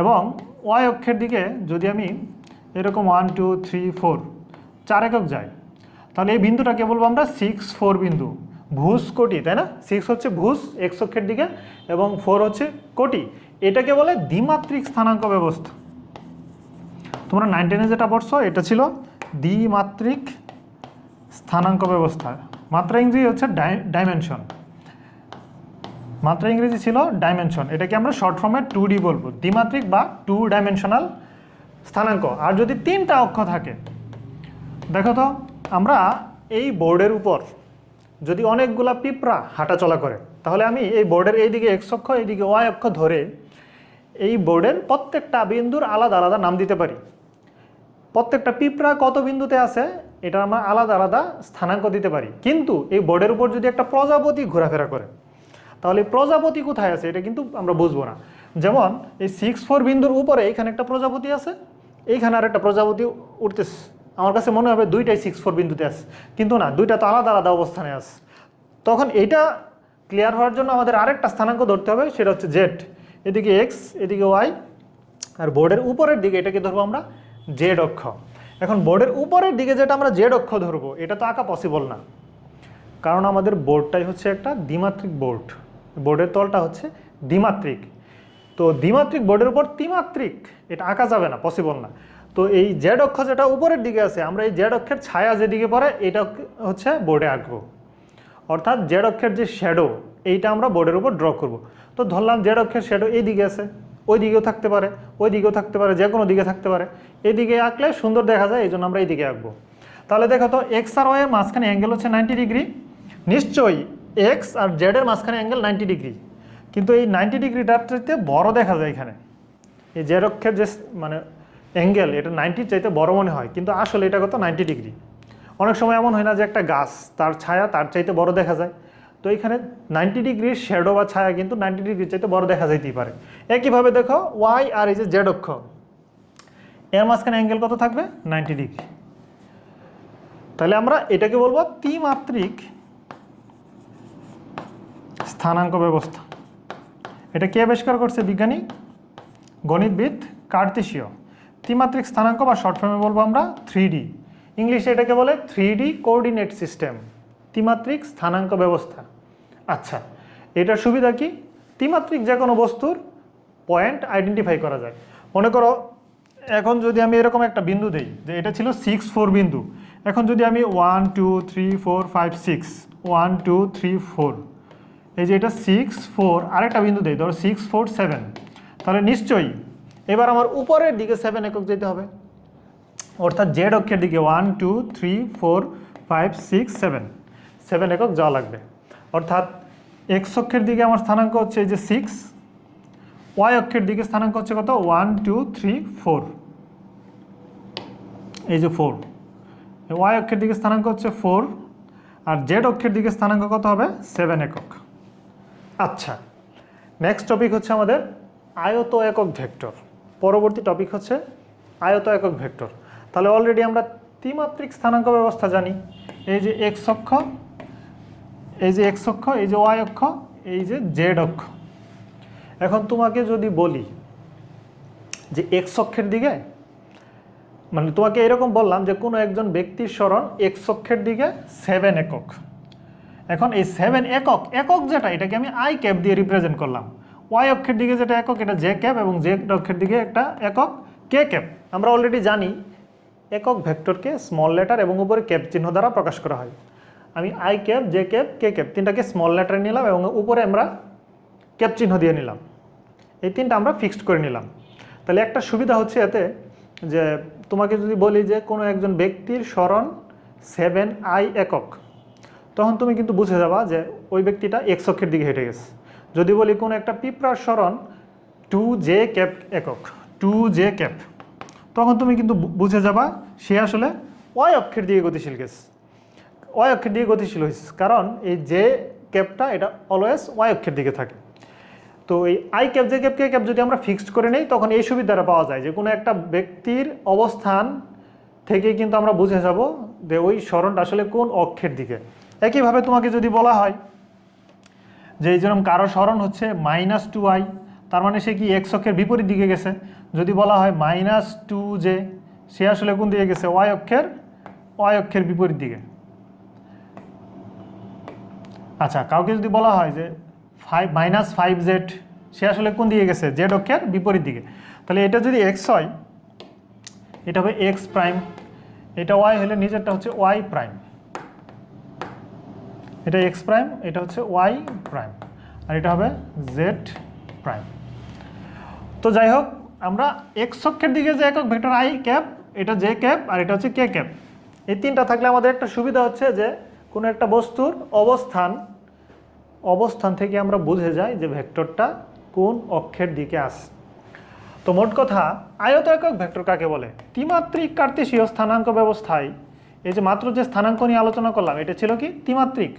এবং ওয়াই অক্ষের দিকে যদি আমি এরকম 1 2 3 4 একক যাই, তাহলে এই বিন্দুটাকে বলবো আমরা 6 4 বিন্দু, ভুজ কোটি, তাই না? 6 হচ্ছে ভুজ এক্স অক্ষের দিকে এবং 4 হচ্ছে কোটি। এটাকে বলে দ্বিমাত্রিক স্থানাঙ্ক ব্যবস্থা। তোমরা 9 10-এ যেটা পড়ছো এটা ছিল দ্বিমাত্রিক স্থানাঙ্ক ব্যবস্থা। মাত্রা ইংরেজি হচ্ছে ডাইমেনশন, মাত্রা ইংরেজি ছিল ডাইমেনশন। এটাকে আমরা শর্ট ফর্মে 2D বলবো, দ্বিমাত্রিক বা 2 ডাইমেনশনাল স্থানাঙ্ক। আর যদি 3টা অক্ষ থাকে, দেখো তো আমরা এই বোর্ডের উপর যদি অনেকগুলা পিঁপড়া হাঁটাচলা করে, তাহলে আমি এই বোর্ডের এইদিকে এক্স অক্ষ এইদিকে ওয়াই অক্ষ ধরে এই বোর্ডের প্রত্যেকটা বিন্দুর আলাদা আলাদা নাম দিতে পারি। প্রত্যেকটা পিঁপড়া কত বিন্দুতে আছে এটা আমরা আলাদা আলাদা স্থানাঙ্ক দিতে পারি। কিন্তু এই বোর্ডের উপর যদি একটা প্রজাপতি ঘোরাফেরা করে, তাহলে প্রজাপতি কোথায় আছে এটা কিন্তু আমরা বুঝবো না। যেমন এই 6 4 বিন্দুর উপরে এখানে একটা প্রজাপতি আছে, এইখানে আর একটা প্রজাপতি উঠতেছে, আমার কাছে মনে হবে দুইটাই 6 4 বিন্দুতে আছে, কিন্তু না, দুইটা তো আলাদা আলাদা অবস্থানে আছে। তখন এইটা ক্লিয়ার হওয়ার জন্য আমাদের আরেকটা স্থানাঙ্ক ধরতে হবে, সেটা হচ্ছে জেড। এদিকে এক্স, এদিকে ওয়াই, আর বোর্ডের উপরের দিকে এটাকে ধরবো আমরা জেড অক্ষ। এখন বোর্ডের উপরের দিকে যেটা আমরা জেড অক্ষ ধরবো এটা তো আঁকা পসিবল না, কারণ আমাদের বোর্ডটাই হচ্ছে একটা দ্বিমাত্রিক বোর্ড, বোর্ডের তলটা হচ্ছে দ্বিমাত্রিক। তো দ্বিমাত্রিক বোর্ডের উপর ত্রিমাত্রিক এটা আঁকা যাবে না, পসিবল না। তো এই জেড অক্ষ যেটা উপরের দিকে আছে, আমরা এই জেড অক্ষের ছায়া যেদিকে পড়ে এটা হচ্ছে বোর্ডে আঁকবো। অর্থাৎ জেড অক্ষের যে শ্যাডো এইটা আমরা বোর্ডের উপর ড্র করব। তো ধরলাম জেড অক্ষের শ্যাডো এই দিকে আছে, ওই দিকেও থাকতে পারে, ওই দিকেও থাকতে পারে, যে কোনো দিকে থাকতে পারে। এইদিকে আঁকলে সুন্দর দেখা যায়, এই জন্য আমরা এইদিকে আঁকবো। তাহলে দেখো তো এক্স আর ওয়াই এর মাঝখানে অ্যাঙ্গেল হচ্ছে 90 ডিগ্রি, নিশ্চয়ই এক্স আর জেড এর মাঝখানে অ্যাঙ্গেল 90 ডিগ্রি, কিন্তু এই 90 ডিগ্রিটার চাইতে বড় দেখা যায় এখানে। এই জেড অক্ষের যে মানে অ্যাঙ্গেল এটা 90 চাইতে বড় মনে হয়, কিন্তু আসলে এটা কত 90 ডিগ্রি। অনেক সময় এমন হয় না যে একটা গাছ তার ছায়া তার চাইতে বড় দেখা যায়, তো এখানে 90 ডিগ্রির শ্যাডো বা ছায়া কিন্তু 90 ডিগ্রির চাইতে বড় দেখা যাইতেই পারে। একইভাবে দেখো ওয়াই আর এই যে জেড অক্ষ এর মাঝখানে অ্যাঙ্গেল কত থাকবে 90 ডিগ্রি। তাহলে আমরা এটাকে বলবো ত্রিমাত্রিক স্থানাঙ্ক ব্যবস্থা। এটা কে আবিষ্কার করছে? বিজ্ঞানী গণিতবিদ কার্তেশীয়। ত্রিমাত্রিক স্থানাঙ্ক বা শর্ট ফর্মে বলবো আমরা 3D, ইংলিশে এটাকে বলে 3D কোঅর্ডিনেট সিস্টেম, ত্রিমাত্রিক স্থানাঙ্ক ব্যবস্থা। আচ্ছা, এটার সুবিধা কি? ত্রিমাত্রিক যে কোনো বস্তুর পয়েন্ট আইডেন্টিফাই করা যায়। মনে করো এখন যদি আমি এরকম একটা বিন্দু দেই যে এটা ছিল 6, 4 বিন্দু, এখন যদি আমি 1 2 3 4 5 6 1 2 3 4 এই যে এটা 6 4 আরেকটা বিন্দু দেই, ধরো 6 4 7, তাহলে নিশ্চয়ই এবার আমার উপরের দিকে 7 একক যেতে হবে, অর্থাৎ জেড অক্ষের দিকে 1 2 3 4 5 6 7 7 একক যাওয়া লাগবে। অর্থাৎ এক্স অক্ষের দিকে আমার স্থানাঙ্ক হচ্ছে এই যে 6, ওয়াই অক্ষের দিকে স্থানাঙ্ক হচ্ছে কত 1 2 3 4, এই যে 4, ওয়াই অক্ষের দিকে স্থানাঙ্ক হচ্ছে 4, আর জেড অক্ষের দিকে স্থানাঙ্ক কত হবে 7 একক। আচ্ছা, নেক্সট টপিক হচ্ছে আমাদের আয়ত একক ভেক্টর। পরবর্তী টপিক হচ্ছে আয়ত একক ভেক্টর। তাহলে অলরেডি আমরা ত্রিমাত্রিক স্থানাঙ্ক ব্যবস্থা জানি, এই যে এক্স অক্ষ, এই যে এক্স অক্ষ, এই যে ওয়াই অক্ষ, এই যে জেড অক্ষ। এখন তোমাকে যদি বলি যে এক্স অক্ষের দিকে, মানে তোমাকে এরকম বললাম যে কোনো একজন ব্যক্তির সরণ এক্স অক্ষের দিকে 7 একক। এখন এই 7 একক, একক যেটা এটাকে আমি আই ক্যাপ দিয়ে রিপ্রেজেন্ট করলাম। ওয়াই অক্ষের দিকে যেটা একক এটা জে ক্যাপ, এবং জেড অক্ষের দিকে একটা একক কে ক্যাপ। আমরা অলরেডি জানি একক ভেক্টরকে স্মল লেটার এবং উপরে ক্যাপ চিহ্ন দ্বারা প্রকাশ করা হয়। আমি I cap, J cap, K cap তিনটাকে স্মল লেটারে নিলাম এবং উপরে আমরা ক্যাপ চিহ্ন দিয়ে নিলাম। এই তিনটা আমরা ফিক্সড করে নিলাম। তাহলে একটা সুবিধা হচ্ছে এতে যে তোমাকে যদি বলি যে কোনো একজন ব্যক্তির সরণ 7i একক, তখন তুমি কিন্তু বুঝে যাবা যে ওই ব্যক্তিটা এক্স অক্ষের দিকে হেঁটে গেছে। যদি বলি কোনো একটা পিঁপড়ার সরণ 2j ক্যাপ একক, 2j ক্যাপ, তখন তুমি কিন্তু বুঝে যাবা সে আসলে ওয়াই অক্ষের দিকে গতিশীল গেছে, ওয়াই অক্ষের দিকে গতিশীল হয়েছে, কারণ এই জে ক্যাপটা এটা অলওয়েজ ওয়াই অক্ষের দিকে থাকে। তো এই I cap, J cap, K cap যদি আমরা ফিক্সড করে নেই, তখন এই সুবিধাটা পাওয়া যায় যে কোনো একটা ব্যক্তির অবস্থান থেকে কিন্তু আমরা বুঝে যাব যে ওই সরণটা আসলে কোন অক্ষের দিকে। একইভাবে তোমাকে যদি বলা হয় যে এই যেরকম কারো সরণ হচ্ছে -2i, তার মানে সে কি এক্স অক্ষের বিপরীত দিকে গেছে। যদি বলা হয় -2j, সে আসলে কোন দিকে গেছে? ওয়াই অক্ষের বিপরীত দিকে। আচ্ছা, কাউকে যদি বলা হয় যে -5z, সে আসলে কোন দিকে গেছে? জেড অক্ষের বিপরীত দিকে। তাহলে এটা যদি এক্স হয় এটা হবে এক্স প্রাইম, এটা ওয়াই হলে নিচেরটা হচ্ছে ওয়াই প্রাইম, এটা এক্স প্রাইম, এটা হচ্ছে ওয়াই প্রাইম, আর এটা হবে জেড প্রাইম। তো যাই হোক, আমরা এক্স অক্ষের দিকে যে একক ভেক্টর আই ক্যাপ, এটা জে ক্যাপ, আর এটা হচ্ছে কে ক্যাপ, এই তিনটা থাকলে আমাদের একটা সুবিধা হচ্ছে যে কোনো একটা বস্তুর অবস্থান থেকে আমরা বুঝে যাই যে ভেক্টরটা কোন অক্ষের দিকে আসে। তো মোট কথা, আয়ত একক ভেক্টর কাকে বলে? ত্রিমাত্রিক কার্তেশীয় স্থানাঙ্ক ব্যবস্থায় এই যে মাত্র যে স্থানাঙ্ক নিয়ে আলোচনা করলাম, এটা ছিল কি ত্রিমাত্রিক।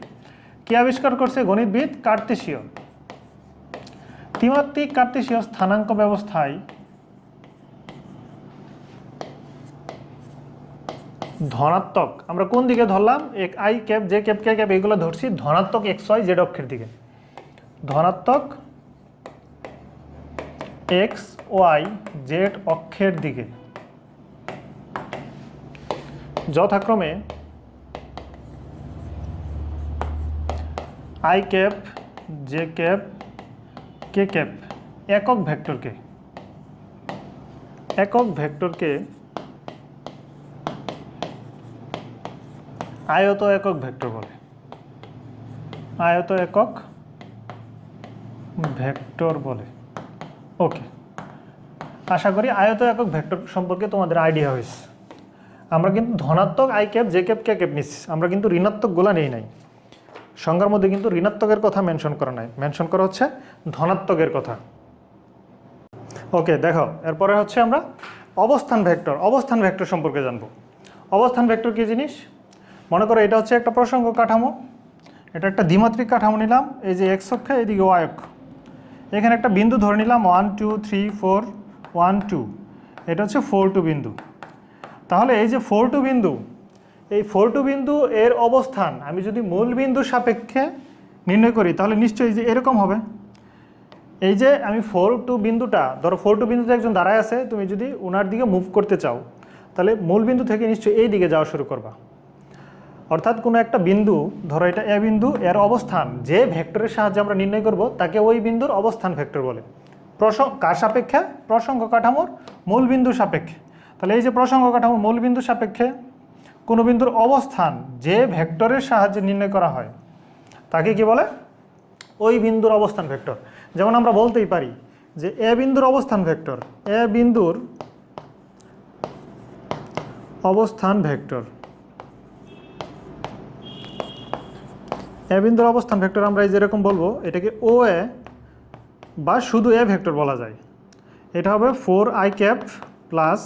কে আবিষ্কার করছে? গণিতবিদ কার্তেশীয়। ত্রিমাত্রিক কার্তেশীয় স্থানাঙ্ক ব্যবস্থায় ধনাত্মক, আমরা কোন দিকে ধরলাম? I cap, J cap, K cap এগুলো ধরছি ধনাত্মক এক্স ওয়াই জেড অক্ষের দিকে, ধনাত্মক এক্স ওয়াই জেড অক্ষের দিকে, যথাক্রমে I cap, J cap, K cap একক ভেক্টরকে আয়ত একক ভেক্টর বলে। আয়ত একক ভেক্টর বলে। ওকে, আশা করি আয়ত একক ভেক্টর সম্পর্কে তোমাদের আইডিয়া হয়েছে। আমরা কিন্তু ধনাত্মক I cap J cap K cap নিচ্ছি, আমরা কিন্তু ঋণাত্মকগুলো নেই নাই। সংজ্ঞার মধ্যে কিন্তু ঋণাত্মকের কথা মেনশন করা নাই, মেনশন করা হচ্ছে ধনাত্মকের কথা। ওকে, দেখো এরপরে হচ্ছে আমরা অবস্থান ভেক্টর সম্পর্কে জানবো। অবস্থান ভেক্টর কী জিনিস? মনে করো এটা হচ্ছে একটা প্রসঙ্গ কাঠামো, এটা একটা দ্বিমাত্রিক কাঠামো নিলাম, এই যে এক্স অক্ষ এদিকে ওয়াই অক্ষ, এখানে একটা বিন্দু ধরে নিলাম 1 2 3 4 1 2, এটা হচ্ছে 4 2 বিন্দু। তাহলে এই যে 4 2 বিন্দু, এই 4 2 বিন্দু এর অবস্থান আমি যদি মূল বিন্দুর সাপেক্ষে নির্ণয় করি তাহলে নিশ্চয়ই যে এরকম হবে। এই যে আমি 4 2 বিন্দুটা, ধরো 4 2 বিন্দুতে একজন দাঁড়ায় আছে, তুমি যদি ওনার দিকে মুভ করতে চাও তাহলে মূল বিন্দু থেকে নিশ্চয়ই এই দিকে যাওয়া শুরু করবা। অর্থাৎ কোনো একটা বিন্দু, ধরো এটা এ বিন্দু, এর অবস্থান যে ভেক্টরের সাহায্যে আমরা নির্ণয় করব তাকে ওই বিন্দুর অবস্থান ভেক্টর বলে। কার সাপেক্ষে? প্রসঙ্গ কাঠামোর মূল বিন্দুর সাপেক্ষে। তাহলে এই যে প্রসঙ্গ কাঠামোর মূল বিন্দুর সাপেক্ষে কোনো বিন্দুর অবস্থান যে ভেক্টরের সাহায্যে নির্ণয় করা হয় তাকে কি বলে? ওই বিন্দুর অবস্থান ভেক্টর। যেমন আমরা বলতেই পারি যে এ বিন্দুর অবস্থান ভেক্টর, এ বিন্দুর অবস্থান ভেক্টর, এ বিন্দুর অবস্থান ভেক্টর আমরা এই যেরকম বলবো এটাকে ও এ বা শুধু এ ভেক্টর বলা যায়। এটা হবে 4 I cap plus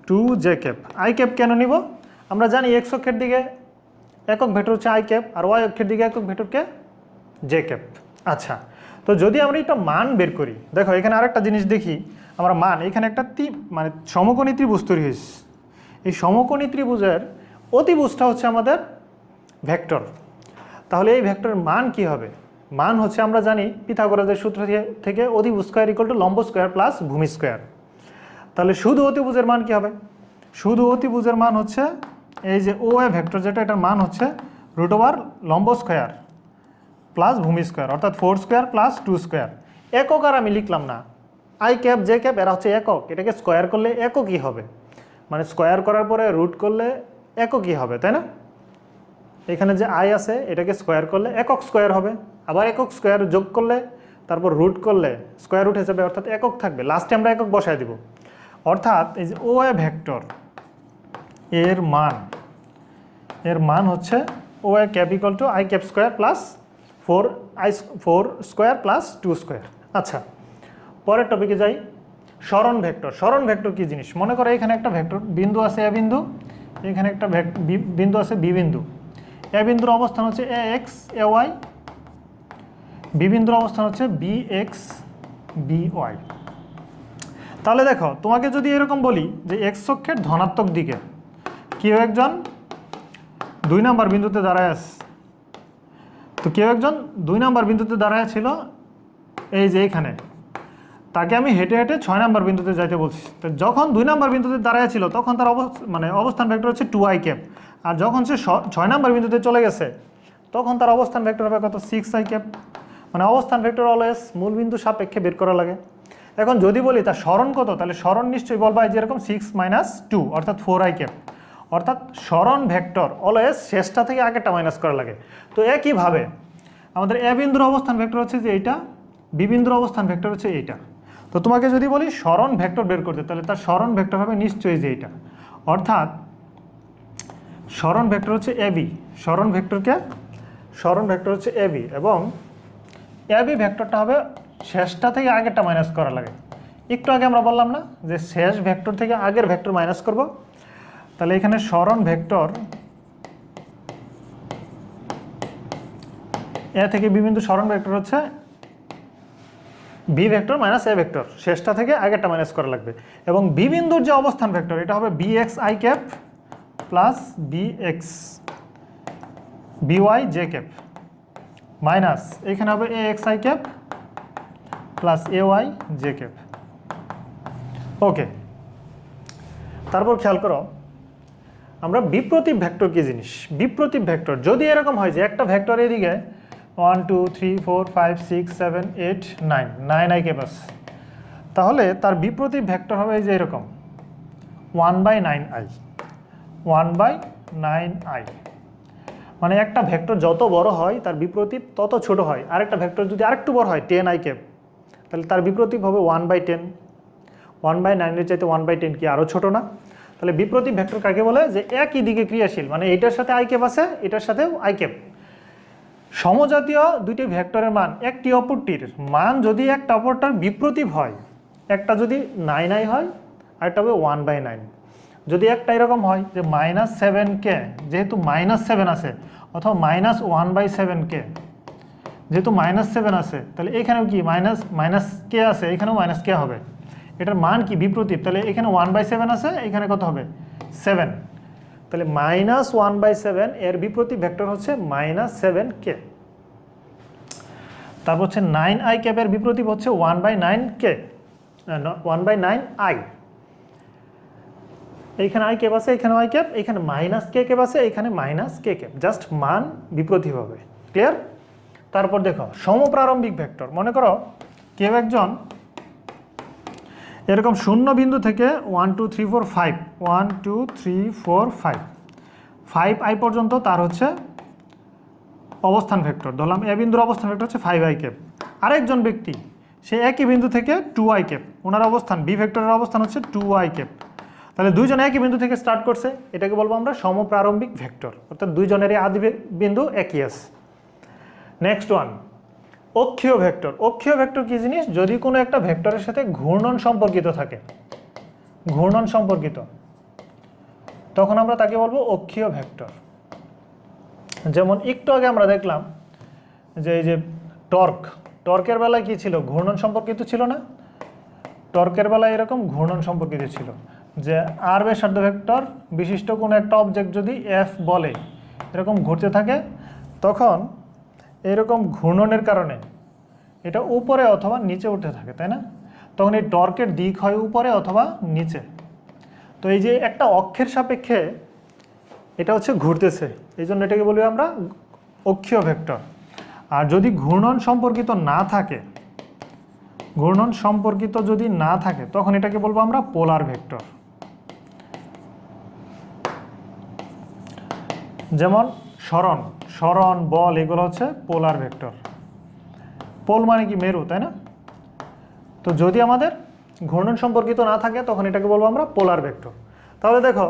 2 J cap. I cap কেন নিব? আমরা জানি এক্স অক্ষের দিকে একক ভেক্টর হচ্ছে আই ক্যাপ, আর ওয়াই অক্ষের দিকে একক ভেক্টরকে জে ক্যাপ। আচ্ছা, তো যদি আমরা এটা মান বের করি, দেখো এখানে আরেকটা জিনিস দেখি আমরা মান, এখানে একটা মানে সমকোণী ত্রিভুজ তৈরি হয়েছে। এই সমকোণী ত্রিভুজের অতিভুজটা হচ্ছে আমাদের ভেক্টর। তাহলে এই ভেক্টরের মান কি হবে? মান হচ্ছে আমরা জানি পিথাগোরাসের সূত্র থেকে অতিভুজ স্কয়ার ইকুয়াল টু লম্ব স্কয়ার প্লাস ভূমি স্কয়ার। তাহলে শুধু অতিভুজের মান কি হবে? শুধু অতিভুজের মান হচ্ছে এই যে ও এ ভেক্টর যেটা, এটার মান হচ্ছে রুট ওভার লম্ব স্কয়ার প্লাস ভূমি স্কয়ার, অর্থাৎ 4 স্কয়ার প্লাস 2 স্কয়ার। একক আর আমি লিখলাম না, আই ক্যাপ জে ক্যাপ এরা হচ্ছে একক, এটাকে স্কয়ার করলে এককই হবে, মানে স্কয়ার করার পরে রুট করলে এককই হবে, তাই না? এখানে যে আই আছে এটাকে স্কয়ার করলে একক স্কয়ার হবে, আবার একক স্কয়ার যোগ করলে তারপর রুট করলে স্কয়ার উঠে যাবে, অর্থাৎ একক থাকবে, লাস্টে আমরা একক বসায় দিব। অর্থাৎ এই যে ও এ ভেক্টর এর মান হচ্ছে O A cap equal to I cap square plus 4 square plus 2 square. আচ্ছা, পরের টপিকে যাই। সরণ ভেক্টর। সরণ ভেক্টর কি জিনিস? মনে করো এখানে একটা ভেক্টর বিন্দু আছে এ বিন্দু, এখানে একটা বিন্দু আছে বি বিন্দু। এ বিন্দুর অবস্থান হচ্ছে এ এক্স এ ওয়াই, বি বিন্দুর অবস্থান হচ্ছে বি এক্স বি ওয়াই। তাহলে দেখো তোমাকে যদি এরকম বলি যে এক্স অক্ষের ধনাত্মক দিকে কেউ একজন 2 নাম্বার বিন্দুতে দাঁড়ায় আছে, তো কেউ একজন 2 নাম্বার বিন্দুতে দাঁড়ায় ছিল এই যে এখানে, তাকে আমি হেঁটে হেঁটে 6 নাম্বার বিন্দুতে যাইতে বলছি। তো যখন 2 নাম্বার বিন্দুতে দাঁড়ায় ছিল তখন তার অবস্থান ভেক্টর হচ্ছে 2 আই ক্যাপ, আর যখন সে 6 নাম্বার বিন্দুতে চলে গেছে তখন তার অবস্থান ভেক্টর হবে কত? 6 আই ক্যাপ। মানে অবস্থান ভেক্টর অলওয়েজ মূল বিন্দু সাপেক্ষে বের করা লাগে। এখন যদি বলি তার সরণ কত, তাহলে সরণ নিশ্চয়ই বলবা যেরকম 6 - 2 অর্থাৎ 4 আই ক্যাপ। অর্থাৎ সরণ ভেক্টর অলওয়েজ শেষটা থেকে আগেরটা মাইনাস করা লাগে। তো একইভাবে আমাদের এ বিন্দুর অবস্থান ভেক্টর হচ্ছে যে এইটা, বি বিন্দুর অবস্থান ভেক্টর হচ্ছে এইটা। তো তোমাকে যদি বলি সরণ ভেক্টর বের করতে, তাহলে তার সরণ ভেক্টর হবে নিশ্চয়ই যে এইটা। অর্থাৎ সরণ ভেক্টর হচ্ছে এ বি, সরণ ভেক্টর হচ্ছে এ বি, এবং এ বি ভেক্টরটা হবে শেষটা থেকে আগেরটা মাইনাস করা লাগে। একটু আগে আমরা বললাম না যে শেষ ভেক্টর থেকে আগের ভেক্টর মাইনাস করব, তাহলে এখানে সরণ ভেক্টর এ থেকে বি বিন্দু সরণ ভেক্টর হচ্ছে B vector minus A vector, শেষটা থেকে আগেরটা মাইনাস করা লাগবে। এবং বি বিন্দুর যে অবস্থান ভেক্টর এটা হবে B X I cap plus B X B Y J cap minus এখানে হবে A X I cap plus A Y J cap. Okay, তারপর খেয়াল করো আমরা বিপ্রতীপ ভেক্টর কি জিনিস। বিপ্রতীপ ভেক্টর যদি এরকম হয় যে একটা ভেক্টর এদিকে 1 2 3 4 5 6 7 8 9 আই ক্যাপ আছে, তাহলে তার বিপ্রতীপ ভেক্টর হবে এই যে এরকম 1/9i 1/9i। মানে একটা ভেক্টর যত বড় হয় তার বিপরীত তত ছোট হয়, আরেকটা ভেক্টর যদি আরেকটু বড় হয় 10i ক্যাপ, তাহলে তার বিপরীত হবে 1/10। 1/9 চাইতে 1/10 কি আরও ছোট না? তাহলে বিপরীত ভেক্টর কাকে বলে? যে একই দিকে ক্রিয়াশীল, মানে এটার সাথে আই ক্যাপ আছে, এটার সাথেও আই ক্যাপ। সমজাতীয় দুইটি ভেক্টরের মান একটি অপরটির মান যদি একটা অপরটার বিপরীত হয়, একটা যদি 9i হয় আরেকটা হবে 1/9। যদি একটা এরকম হয় যে -7k, যেহেতু -7 আছে, অথবা -1/7k, যেহেতু -7 আছে, তাহলে এখানেও কি ক আছে, এখানেও -k হবে। এটার মান কি? বিপরীত। তাহলে এখানে 1/7 আছে, এখানে কত হবে? 7। তাহলে -1/7 এর বিপরীত ভেক্টর হচ্ছে -7k। তারপর হচ্ছে 9i ক্যাপের বিপরীত হচ্ছে 1/9k, 1/9i। এইখানে আই ক্যাপ আছে, এখানে আই ক্যাপ, এখানে -k ক্যাপ আছে, এখানে -k ক্যাপ, জাস্ট মান বিপরীত হবে। ক্লিয়ার? তারপর দেখো সমপ্রারম্ভিক ভেক্টর। মনে করো কেউ একজন এরকম শূন্য বিন্দু থেকে 1 2 3 4 5 1 2 3 4 5 5i পর্যন্ত তার হচ্ছে অবস্থান ভেক্টর, ধরলাম এ বিন্দুর অবস্থান ভেক্টর হচ্ছে 5i ক্যাপ। আরেকজন ব্যক্তি সে একই বিন্দু থেকে 2i ক্যাপ, ওনার অবস্থান বি ভেক্টরের অবস্থান হচ্ছে 2i ক্যাপ। তাহলে দুইজন একই বিন্দু থেকে স্টার্ট করছে, এটাকে বলবো আমরা সমপ্রারম্ভিক ভেক্টর, অর্থাৎ দুইজনেরই আদি বিন্দু একই আছে। নেক্সট ওয়ান, অক্ষীয় ভেক্টর। অক্ষীয় ভেক্টর কি জিনিস? যদি কোনো একটা ভেক্টরের সাথে ঘূর্ণন সম্পর্কিত থাকে, ঘূর্ণন সম্পর্কিত, তখন আমরা তাকে বলবো অক্ষীয় ভেক্টর। যেমন একটু আগে আমরা দেখলাম যে এই যে টর্কের বেলায় কি ছিল? ঘূর্ণন সম্পর্কিত ছিল না? টর্কের বেলায় এরকম ঘূর্ণন সম্পর্কিত ছিল যে আর ব্যাসার্ধ ভেক্টর বিশিষ্ট কোনো একটা অবজেক্ট যদি এফ বলে এরকম ঘুরতে থাকে, তখন এরকম ঘূর্ণনের কারণে এটা উপরে অথবা নিচে উঠতে থাকে, তাই না? তখন এই টর্কের দিক হয় উপরে অথবা নিচে। তো এই যে একটা অক্ষের সাপেক্ষে এটা হচ্ছে ঘুরতেছে, এই জন্য এটাকে বলি আমরা অক্ষীয় ভেক্টর। আর যদি ঘূর্ণন সম্পর্কিত না থাকে, ঘূর্ণন সম্পর্কিত যদি না থাকে, তখন এটাকে বলবো আমরা পোলার ভেক্টর। যেমন সরণ বল এগুলো হচ্ছে পোলার ভেক্টর। পোল মানে কি? মেরু, তাই না? তো যদি আমাদের ঘূর্ণন সম্পর্কিত না থাকে, তখন এটাকে বলবো আমরা পোলার ভেক্টর। তাহলে দেখো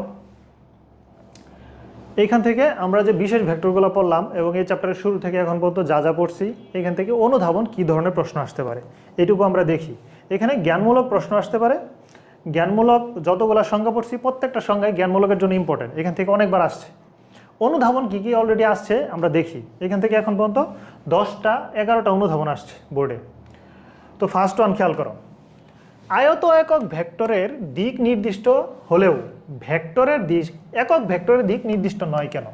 এইখান থেকে আমরা যে বিশেষ ভেক্টরগুলো পড়লাম এবং এই চ্যাপ্টারের শুরু থেকে এখন পর্যন্ত যা যা পড়ছি, এখান থেকে অনুধাবন কী ধরনের প্রশ্ন আসতে পারে এটুকু আমরা দেখি। এখানে জ্ঞানমূলক প্রশ্ন আসতে পারে। জ্ঞানমূলক যতগুলো সংজ্ঞা পড়ছি প্রত্যেকটা সংজ্ঞায় জ্ঞানমূলকের জন্য ইম্পর্টেন্ট, এখান থেকে অনেকবার আসছে। অনুধাবন কী কী অলরেডি আসছে আমরা দেখি। এখান থেকে এখন পর্যন্ত 10টা 11টা অনুধাবন আসছে বোর্ডে। তো ফার্স্ট ওয়ান খেয়াল করো, আয়ত একক ভেক্টরের দিক নির্দিষ্ট হলেও একক ভেক্টরের দিক নির্দিষ্ট নয় কেন?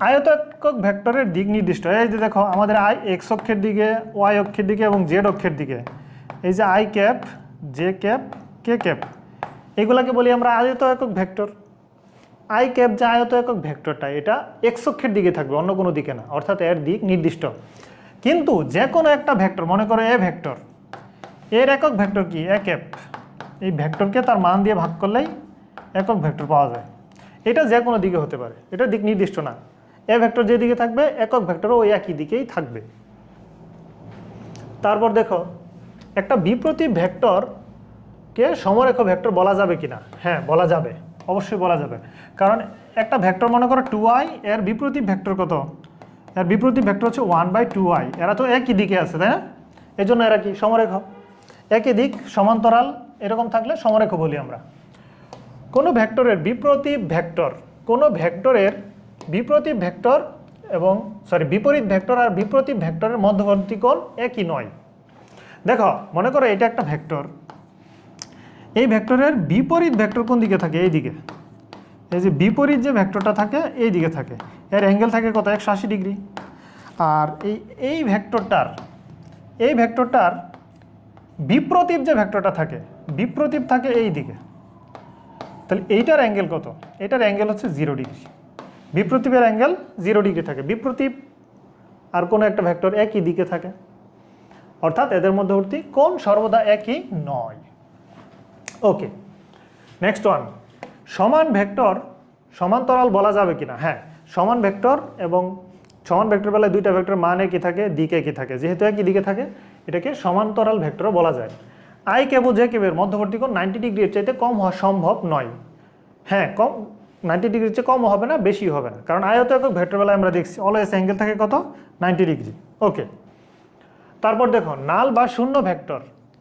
আয়ত একক ভেক্টরের দিক নির্দিষ্ট, এই যে দেখো আমাদের আই এক্স অক্ষের দিকে, ওয়াই অক্ষের দিকে এবং জেড অক্ষের দিকে, এই যে I cap, J cap, K cap, এগুলাকে বলি আমরা আয়ত একক ভেক্টর। আই ক্যাপ যে আয়ত একক ভেক্টরটা, এটা এক্স অক্ষের দিকে থাকবে, অন্য কোনো দিকে না, অর্থাৎ এর দিক নির্দিষ্ট। কিন্তু যে কোনো একটা ভেক্টর, মনে করো এ ভেক্টর, এর একক ভেক্টর কি? A cap. এই ভেক্টরকে তার মান দিয়ে ভাগ করলেই একক ভেক্টর পাওয়া যায়। এটা যে কোনো দিকে হতে পারে, এটা দিক নির্দিষ্ট না। এ ভেক্টর যে দিকে থাকবে, একক ভেক্টরও ওই একই দিকেই থাকবে। তারপর দেখো একটা বিপ্রতীপ ভেক্টরকে সমরেখ ভেক্টর বলা যাবে কিনা? হ্যাঁ, বলা যাবে, অবশ্যই বলা যাবে। কারণ একটা ভেক্টর মনে করো 2i, এর বিপ্রতীপ ভেক্টর কত? এর বিপ্রতীপ ভেক্টর হচ্ছে 1/2i। এরা তো একই দিকে আছে, তাই না? এই জন্য এরা কি? সমরেখ। একই দিক, সমান্তরাল, এরকম থাকলে সমরেখ বলি আমরা। কোনো ভেক্টরের বিপ্রতীপ ভেক্টর, কোনো ভেক্টরের বিপ্রতীপ ভেক্টর এবং বিপরীত ভেক্টর আর বিপ্রতীপ ভেক্টরের মধ্যবর্তী কোণ একই নয়। দেখো মনে করো এটা একটা ভেক্টর, এই ভেক্টরের বিপরীত ভেক্টর কোন দিকে থাকে? এই দিকে। এই যে বিপরীত যে ভেক্টরটা থাকে এই দিকে থাকে, এর অ্যাঙ্গেল থাকে কত? 180 ডিগ্রি। আর এই ভেক্টরটার বিপ্রতীপ যে ভেক্টরটা থাকে, বিপ্রতীপ থাকে এই দিকে। তাহলে এইটার অ্যাঙ্গেল কত? এটার অ্যাঙ্গেল হচ্ছে 0 ডিগ্রি। বিপ্রতীপের অ্যাঙ্গেল 0 ডিগ্রি থাকে। বিপ্রতীপ আর কোনো একটা ভেক্টর একই দিকে থাকে, অর্থাৎ এদের মধ্যবর্তী কোণ সর্বদা একই নয়। ওকে, নেক্সট ওয়ান, সমান ভেক্টর সমান্তরাল বলা যাবে কিনা? হ্যাঁ, সমান ভেক্টর এবং সমান ভেক্টর বেলায় দুইটা ভেক্টর মানে কি থাকে, দিকে কি থাকে, যেহেতু একই দিকে থাকে এটাকে সমান্তরাল ভেক্টর বলা যায়। আই কেব জে কেবের মধ্যবর্তী কোণ 90 ডিগ্রির চাইতে কম হওয়া সম্ভব নয়। হ্যাঁ, কম 90 ডিগ্রির চেয়ে কম হবে না, বেশি হবে না, কারণ আয়ত একক ভেক্টর বেলায় আমরা দেখছি অলওয়েজ অ্যাঙ্গেল থাকে কত, 90 ডিগ্রি। ওকে, তারপর দেখো নাল বা শূন্য ভেক্টর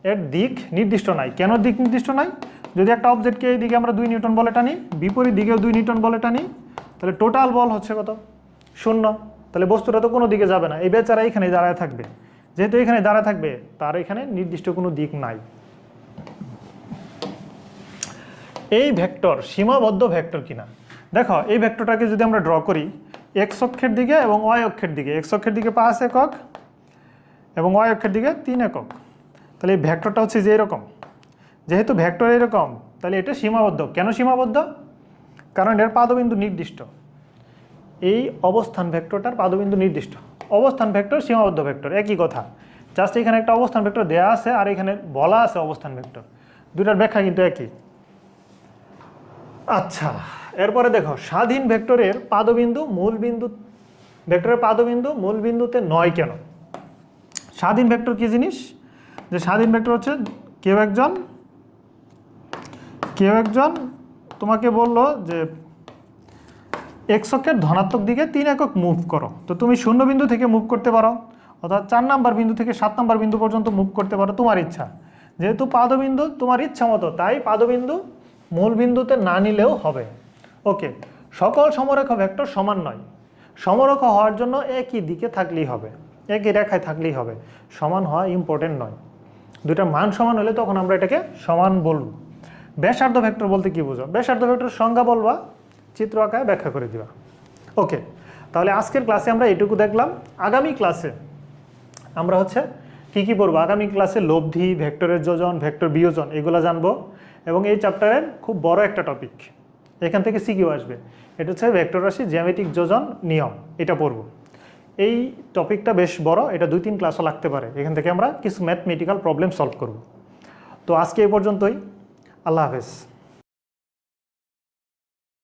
এর দিক নির্দিষ্ট নাই। কেন দিক নির্দিষ্ট নাই? যদি একটা অবজেক্টকে এই দিকে আমরা 2 নিউটন বলে টানি, বিপরীত দিকেও 2 নিউটন বলে টানি, তাহলে টোটাল বল হচ্ছে কত, 0। তাহলে বস্তুটা তো কোনো দিকে যাবে না, এই বেচারা এখানে দাঁড়ায় থাকবে। যেহেতু এখানে দাঁড়ায় থাকবে তার এখানে নির্দিষ্ট কোনো দিক নাই। এই ভেক্টর সীমাবদ্ধ ভেক্টর কিনা দেখো, এই ভেক্টরটাকে যদি আমরা ড্র করি এক্স অক্ষের দিকে এবং ওয়াই অক্ষের দিকে, এক্স অক্ষের দিকে 5 একক এবং ওয়াই অক্ষের দিকে 3 একক, তাহলে এই ভেক্টরটা হচ্ছে যে এরকম। যেহেতু ভেক্টর এরকম তাহলে এটা সীমাবদ্ধ। কেন সীমাবদ্ধ? কারণ এর পাদবিন্দু নির্দিষ্ট। এই অবস্থান ভেক্টরটার পাদবিন্দু নির্দিষ্ট। অবস্থান ভেক্টর সীমাবদ্ধ ভেক্টর একই কথা, জাস্ট এখানে একটা অবস্থান ভেক্টর দেয়া আছে আর এখানে বলা আছে অবস্থান ভেক্টর, দুটার ব্যাখ্যা কিন্তু একই। আচ্ছা, এরপরে দেখো স্বাধীন ভেক্টরের পাদবিন্দু মূল বিন্দু, ভেক্টরের পাদবিন্দু মূল বিন্দুতে নয় কেন? স্বাধীন ভেক্টর কি জিনিস? যে স্বাধীন ভেক্টর হচ্ছে কেউ একজন তোমাকে বললো যে এক্স অক্ষের ধনাত্মক দিকে 3 একক মুভ করো, তো তুমি 0 বিন্দু থেকে মুভ করতে পারো, অর্থাৎ 4 নাম্বার বিন্দু থেকে 7 নাম্বার বিন্দু পর্যন্ত মুভ করতে পারো তোমার ইচ্ছা। যেহেতু পাদবিন্দু তোমার ইচ্ছা মতো, তাই পাদবিন্দু মূল বিন্দুতে না নিলেও হবে। ওকে, সকল সমরেখা ভেক্টর সমান নয়। সমরেখা হওয়ার জন্য একই দিকে থাকলেই হবে, একই রেখায় থাকলেই হবে, সমান হওয়া ইম্পর্টেন্ট নয়। দুটার মান সমান হলে তখন আমরা এটাকে সমান বলব। ব্যাসার্ধ ভেক্টর বলতে কি বুঝো? ব্যাসার্ধ ভেক্টর সংজ্ঞা বলবা, চিত্র আঁকায় ব্যাখ্যা করে দিবা। ওকে, তাহলে আজকের ক্লাসে আমরা এটুকু দেখলাম। আগামী ক্লাসে আমরা হচ্ছে কী পড়বো? আগামী ক্লাসে লব্ধি, ভেক্টরের যোজন, ভেক্টর বিয়োজন এগুলো জানবো, এবং এই চ্যাপ্টারের খুব বড় একটা টপিক, এখান থেকে সিকিউ আসবে, এটা হচ্ছে ভেক্টর রাশি জ্যামিতিক যোজন নিয়ম, এটা পড়বো। এই টপিকটা বেশ বড়, এটা 2-3 ক্লাসও লাগতে পারে। এখান থেকে আমরা কিছু ম্যাথমেটিক্যাল প্রবলেম সলভ করব। তো আজকে এই পর্যন্তই, আল্লাহ হাফেজ।